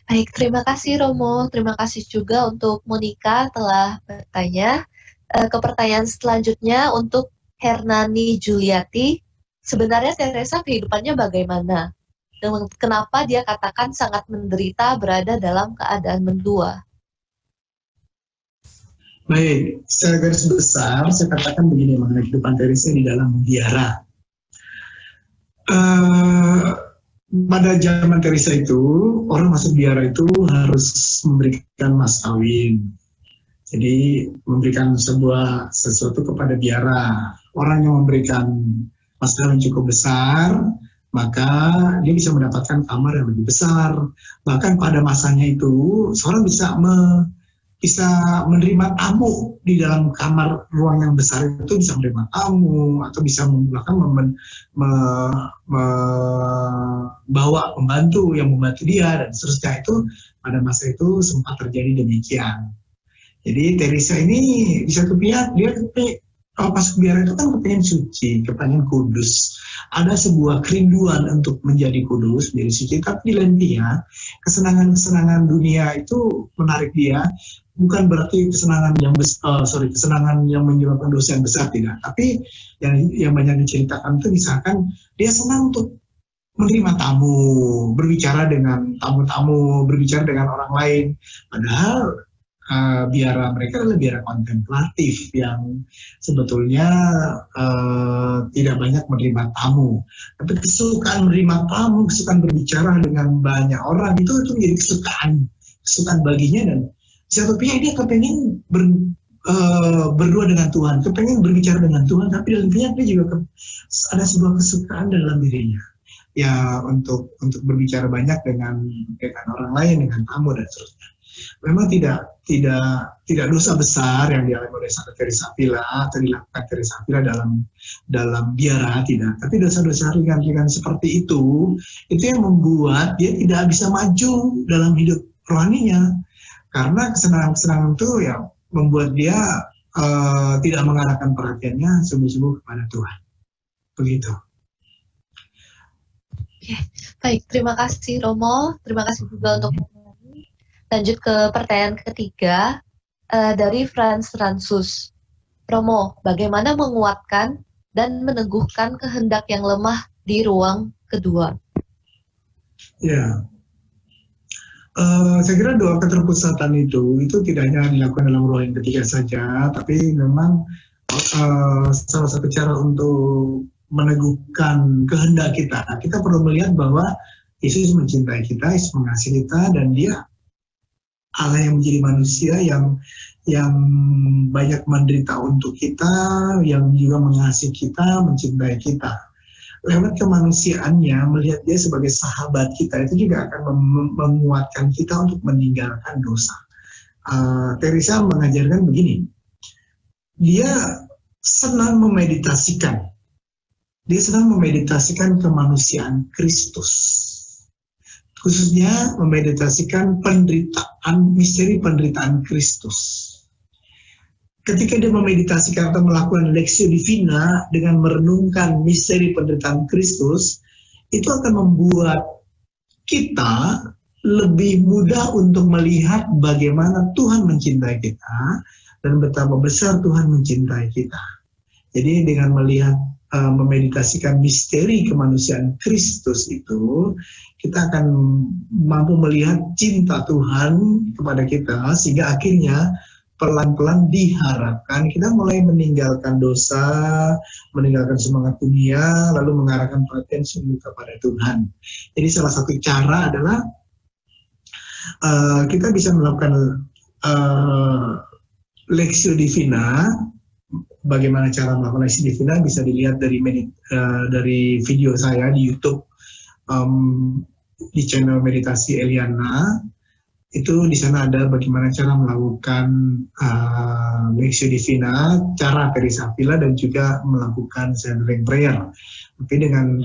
Baik, terima kasih Romo. Terima kasih juga untuk Monica telah bertanya. Ke pertanyaan selanjutnya untuk Hernani Juliati, sebenarnya Teresa kehidupannya bagaimana? Dan kenapa dia katakan sangat menderita berada dalam keadaan mendua? Baik, secara garis besar saya katakan begini mengenai kehidupan Teresa di dalam biara. Pada zaman Teresa itu, orang masuk biara itu harus memberikan mas kawin. Jadi memberikan sesuatu kepada biara. Orang yang memberikan mas kawin cukup besar, maka dia bisa mendapatkan kamar yang lebih besar. Bahkan pada masanya itu, seorang bisa menerima tamu di dalam kamar ruang yang besar itu, bisa menerima tamu atau bisa membawa pembantu yang membantu dia dan seterusnya. Itu pada masa itu sempat terjadi demikian. Jadi Teresa ini di satu pihak dia masuk biara itu kan kepengen suci, kepengen kudus. Ada sebuah kerinduan untuk menjadi kudus, menjadi suci. Tapi di lain pihak kesenangan-kesenangan dunia itu menarik dia. Bukan berarti kesenangan yang menyebabkan dosa yang besar, tidak. Tapi yang banyak diceritakan itu misalkan dia senang untuk menerima tamu, berbicara dengan tamu-tamu, berbicara dengan orang lain. Padahal biara mereka adalah biara kontemplatif yang sebetulnya tidak banyak menerima tamu. Tapi kesukaan menerima tamu, kesukaan berbicara dengan banyak orang itu menjadi kesukaan baginya. Dan di satu pihak dia kepengen berdua dengan Tuhan, kepengen berbicara dengan Tuhan, tapi dalam pihak dia juga ada sebuah kesukaan dalam dirinya. Ya untuk berbicara banyak dengan orang lain, dengan tamu dan seterusnya. Memang tidak dosa besar yang dialami oleh Santa Teresa Avila atau dilakukan Teresa Avila dalam biara, tidak. Tapi dosa-dosa ringan-ringan seperti itu yang membuat dia tidak bisa maju dalam hidup rohaninya, karena kesenangan-kesenangan itu ya membuat dia tidak mengarahkan perhatiannya sungguh-sungguh kepada Tuhan. Begitu. Oke, baik, terima kasih Romo, terima kasih juga untuk lanjut ke pertanyaan ketiga dari Franz Ransus. Romo, bagaimana menguatkan dan meneguhkan kehendak yang lemah di ruang kedua? Ya, saya kira doa keterpusatan itu tidak hanya dilakukan dalam ruang yang ketiga saja, tapi memang salah satu cara untuk meneguhkan kehendak kita. Kita perlu melihat bahwa Yesus mencintai kita, Yesus mengasihi kita, dan Dia Allah yang menjadi manusia yang banyak menderita untuk kita, yang juga mengasihi kita, mencintai kita. Lewat kemanusiaannya, melihat dia sebagai sahabat kita, itu juga akan menguatkan kita untuk meninggalkan dosa. Teresa mengajarkan begini, dia senang memeditasikan kemanusiaan Kristus. Khususnya memeditasikan misteri penderitaan Kristus. Ketika dia memeditasikan atau melakukan Lectio Divina dengan merenungkan misteri penderitaan Kristus, itu akan membuat kita lebih mudah untuk melihat bagaimana Tuhan mencintai kita dan betapa besar Tuhan mencintai kita. Jadi dengan melihat memeditasikan misteri kemanusiaan Kristus itu, kita akan mampu melihat cinta Tuhan kepada kita, sehingga akhirnya pelan-pelan diharapkan kita mulai meninggalkan dosa, meninggalkan semangat dunia, lalu mengarahkan perhatian sungguh kepada Tuhan. Jadi salah satu cara adalah kita bisa melakukan Lectio Divina. Bagaimana cara melakukan Lectio Divina bisa dilihat dari video saya di YouTube, di channel Meditasi Eliana. Itu di sana ada bagaimana cara melakukan Lexio Divina, cara Perisapila, dan juga melakukan Sendering Prayer. Tapi dengan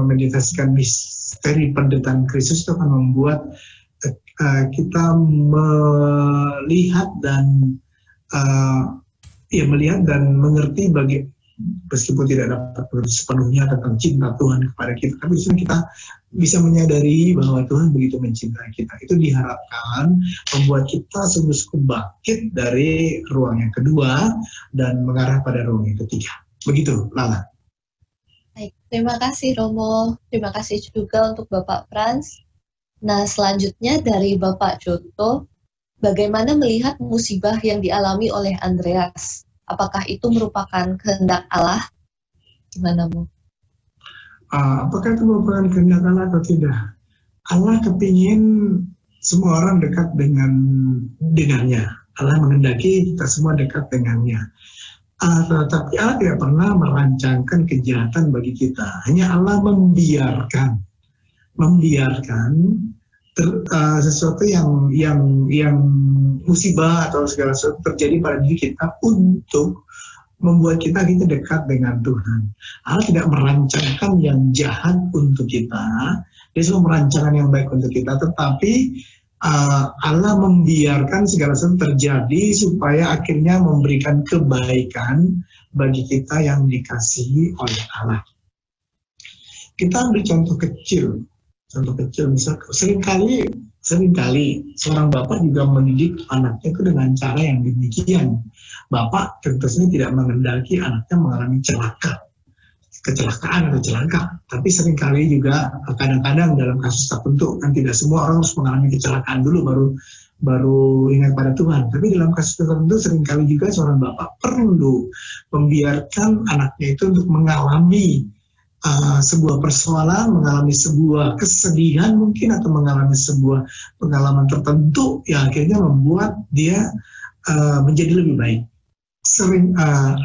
memeditasikan misteri penderitaan Kristus itu akan membuat kita melihat dan mengerti meskipun tidak dapat sepenuhnya tentang cinta Tuhan kepada kita, tapi kita bisa menyadari bahwa Tuhan begitu mencintai kita. Itu diharapkan membuat kita sungguh-sungguh bangkit dari ruang yang kedua dan mengarah pada ruang yang ketiga. Begitu, Lala. Baik, terima kasih Romo. Terima kasih juga untuk Bapak Frans. Nah, selanjutnya dari Bapak Joto, bagaimana melihat musibah yang dialami oleh Andreas? Apakah itu merupakan kehendak Allah? Gimana, Bu? Apakah itu merupakan kehendak Allah atau tidak? Allah kepingin semua orang dekat dengannya. Allah menghendaki kita semua dekat dengannya. Tetapi Allah tidak pernah merancangkan kejahatan bagi kita. Hanya Allah membiarkan sesuatu yang musibah atau segala sesuatu terjadi pada diri kita untuk membuat kita dekat dengan Tuhan. Allah tidak merancangkan yang jahat untuk kita, Dia selalu merancangkan yang baik untuk kita, tetapi Allah membiarkan segala sesuatu terjadi supaya akhirnya memberikan kebaikan bagi kita yang dikasihi oleh Allah. Kita ambil contoh kecil misal seringkali seorang bapak juga mendidik anaknya itu dengan cara yang demikian. Bapak tentunya tidak menghendaki anaknya mengalami kecelakaan atau celaka, tapi seringkali juga kadang-kadang dalam kasus tertentu kan tidak semua orang harus mengalami kecelakaan dulu baru ingat pada Tuhan. Tapi dalam kasus tertentu seringkali juga seorang bapak perlu membiarkan anaknya itu untuk mengalami sebuah persoalan, mengalami sebuah kesedihan mungkin, atau mengalami sebuah pengalaman tertentu yang akhirnya membuat dia menjadi lebih baik. Sering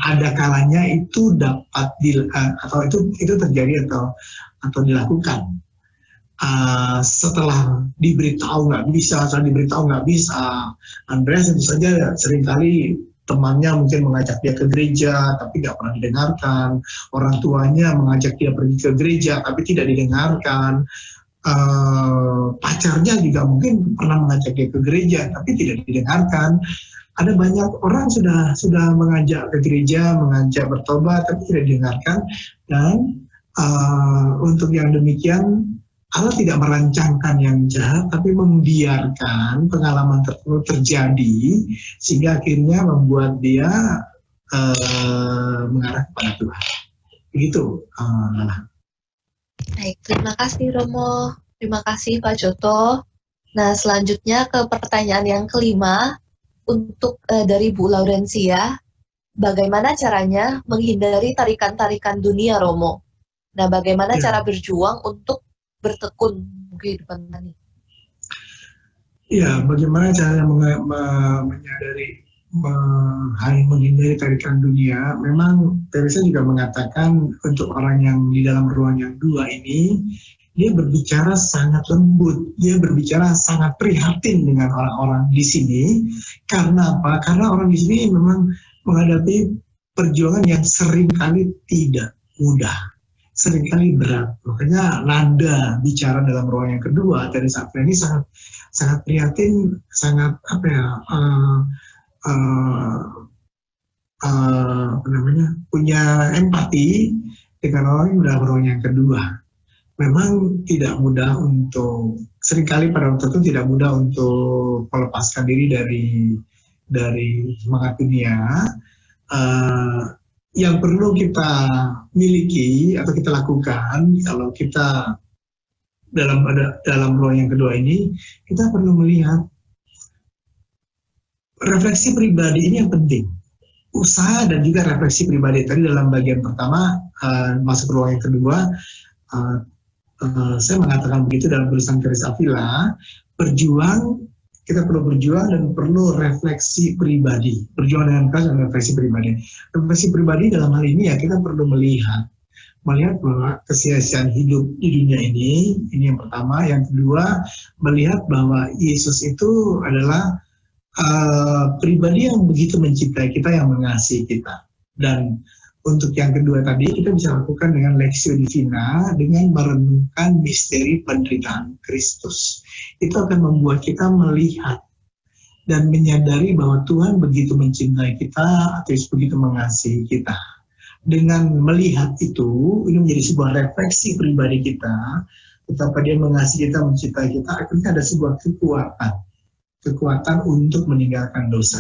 ada kalanya itu dapat atau itu terjadi atau dilakukan setelah diberitahu nggak bisa. Andreas tentu saja seringkali temannya mungkin mengajak dia ke gereja tapi tidak pernah didengarkan, orang tuanya mengajak dia pergi ke gereja tapi tidak didengarkan, pacarnya juga mungkin pernah mengajak dia ke gereja tapi tidak didengarkan. Ada banyak orang sudah mengajak ke gereja, mengajak bertobat tapi tidak didengarkan. Dan untuk yang demikian Allah tidak merancangkan yang jahat, tapi membiarkan pengalaman tertentu terjadi sehingga akhirnya membuat dia mengarah kepada Tuhan. Begitu. Baik, terima kasih Romo, terima kasih Pak Joto. Nah, selanjutnya ke pertanyaan yang kelima untuk dari Bu Laurencia, bagaimana caranya menghindari tarikan-tarikan dunia, Romo? Nah, bagaimana cara berjuang untuk bertekun kehidupan ini? Ya, bagaimana cara menghindari tarikan dunia? Memang Teresa juga mengatakan untuk orang yang di dalam ruang yang dua ini, dia berbicara sangat lembut, dia berbicara sangat prihatin dengan orang-orang di sini. Karena apa? Karena orang di sini memang menghadapi perjuangan yang seringkali tidak mudah, seringkali berat. Makanya nada bicara dalam ruang yang kedua dari Sapra ini sangat prihatin, sangat punya empati dengan orang yang dalam ruang yang kedua. Memang tidak mudah seringkali pada waktu itu tidak mudah untuk melepaskan diri dari semangat dunia. Yang perlu kita miliki atau kita lakukan kalau kita dalam ruang yang kedua ini, kita perlu melihat refleksi pribadi ini yang penting. Usaha dan juga refleksi pribadi. Tadi dalam bagian pertama masuk ruang yang kedua, saya mengatakan begitu dalam tulisan Teresa Avila, kita perlu berjuang dan perlu refleksi pribadi. Berjuang dengan keras dan refleksi pribadi. Refleksi pribadi dalam hal ini ya kita perlu melihat melihat bahwa kesia-siaan hidup di dunia ini yang pertama. Yang kedua, melihat bahwa Yesus itu adalah pribadi yang begitu mencintai kita, yang mengasihi kita. Dan untuk yang kedua tadi, kita bisa lakukan dengan Lectio Divina, dengan merenungkan misteri penderitaan Kristus. Itu akan membuat kita melihat dan menyadari bahwa Tuhan begitu mencintai kita, atau begitu mengasihi kita. Dengan melihat itu, ini menjadi sebuah refleksi pribadi kita, betapa Dia mengasihi kita, mencintai kita, akhirnya ada sebuah kekuatan untuk meninggalkan dosa.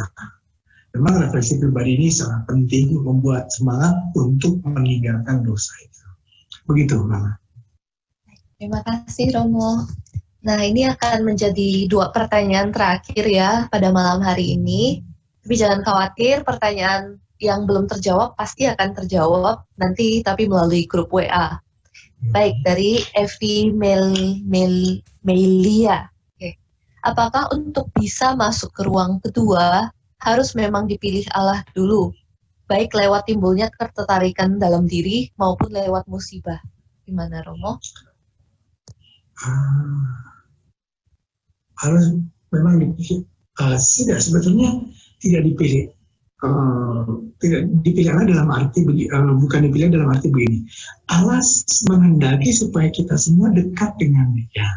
Memang refleksi pribadi ini sangat penting, membuat semangat untuk meninggalkan dosa itu. Begitu, Mama. Terima kasih, Romo. Nah, ini akan menjadi 2 pertanyaan terakhir ya pada malam hari ini. Tapi jangan khawatir, pertanyaan yang belum terjawab pasti akan terjawab nanti, tapi melalui grup WA. Baik, dari Evi Melia. Apakah untuk bisa masuk ke ruang kedua harus memang dipilih Allah dulu, baik lewat timbulnya ketertarikan dalam diri maupun lewat musibah? Gimana, Romo? Harus memang dipilih. Sebetulnya tidak dipilih. Tidak dipilih Allah dalam arti bukan dipilih dalam arti begini. Allah menghendaki supaya kita semua dekat dengan Dia.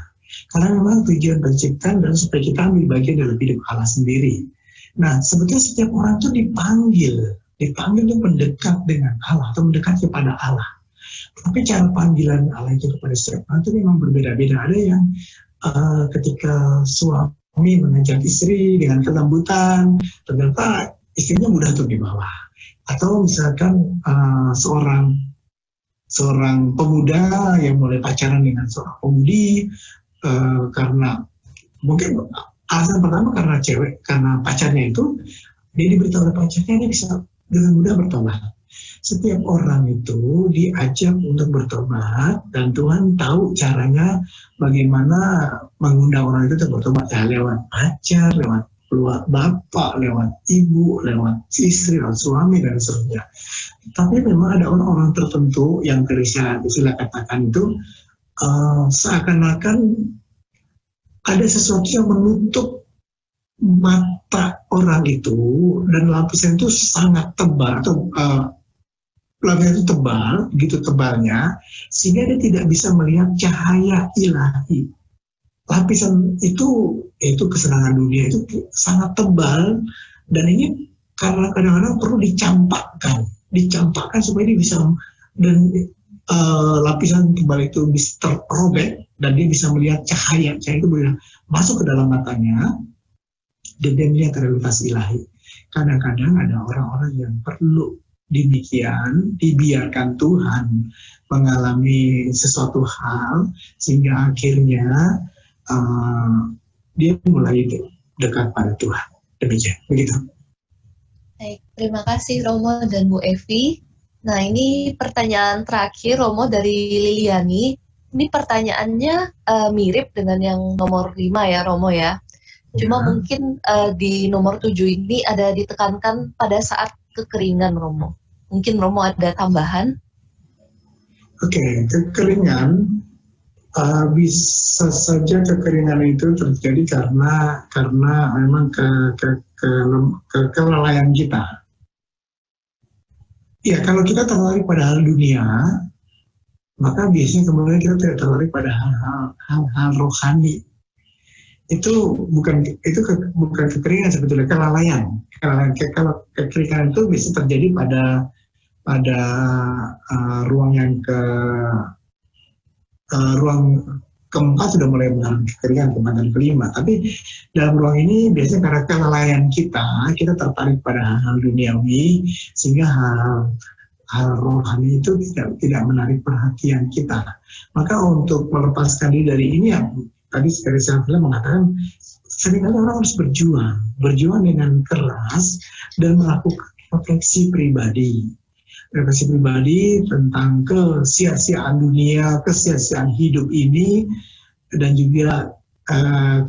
Karena memang tujuan penciptaan adalah supaya kita ambil bagian dalam hidup Allah sendiri. Nah, sebetulnya setiap orang itu dipanggil untuk mendekat dengan Allah atau mendekat kepada Allah. Tapi cara panggilan Allah itu kepada setiap orang itu memang berbeda-beda. Ada yang ketika suami mengajak istri dengan kelembutan, ternyata istrinya mudah untuk dibawa. Atau misalkan seorang pemuda yang mulai pacaran dengan seorang pemudi, karena mungkin alasan pertama karena pacarnya itu, dia diberitahu oleh pacarnya, dia bisa dengan mudah bertobat. Setiap orang itu diajak untuk bertobat, dan Tuhan tahu caranya bagaimana mengundang orang itu untuk bertobat, ya lewat pacar, lewat bapak, lewat ibu, lewat istri, lewat suami, dan seterusnya. Tapi memang ada orang-orang tertentu yang Krisya katakan itu seakan-akan ada sesuatu yang menutup mata orang itu, dan lapisan itu sangat tebal, atau lapisan itu tebal, begitu tebalnya, sehingga dia tidak bisa melihat cahaya ilahi. Lapisan itu, yaitu kesenangan dunia, itu sangat tebal, dan ini karena kadang-kadang perlu dicampakkan supaya dia bisa, dan lapisan tebal itu bisa terrobek, dan dia bisa melihat cahaya itu boleh masuk ke dalam matanya, dan dia melihat realitas ilahi. Kadang-kadang ada orang-orang yang perlu demikian, dibiarkan Tuhan mengalami sesuatu hal, sehingga akhirnya dia mulai dekat pada Tuhan. Demikian, begitu. Baik, terima kasih Romo dan Bu Evi. Nah, ini pertanyaan terakhir, Romo, dari Liliani. Ini pertanyaannya mirip dengan yang nomor 5 ya, Romo ya. Cuma mungkin di nomor 7 ini ada ditekankan pada saat kekeringan, Romo. Mungkin Romo ada tambahan? Oke, kekeringan bisa saja kekeringan itu terjadi karena memang kelalaian kita. Ya, kalau kita tertarik pada hal dunia, maka biasanya kemudian kita tidak tertarik pada hal rohani. Itu bukan kekeringan sebetulnya, kelalaian. Kalau kekeringan itu bisa terjadi pada ruang yang ruang keempat sudah mulai mengalami kekeringan, keempat dan kelima. Tapi dalam ruang ini biasanya karena kelalaian kita tertarik pada hal duniawi, sehingga hal rohani itu tidak menarik perhatian kita. Maka untuk melepaskan diri dari ini, yang tadi sekali saya mengatakan, seringkali orang harus berjuang dengan keras dan melakukan refleksi pribadi tentang kesia-siaan dunia, kesia-siaan hidup ini, dan juga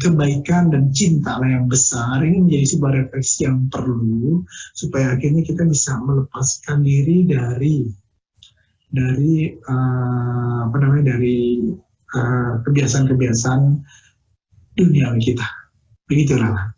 kebaikan dan cinta Allah yang besar. Ini menjadi sebuah refleksi yang perlu supaya akhirnya kita bisa melepaskan diri dari apa namanya, dari kebiasaan-kebiasaan duniawi kita. Begitu, Rana.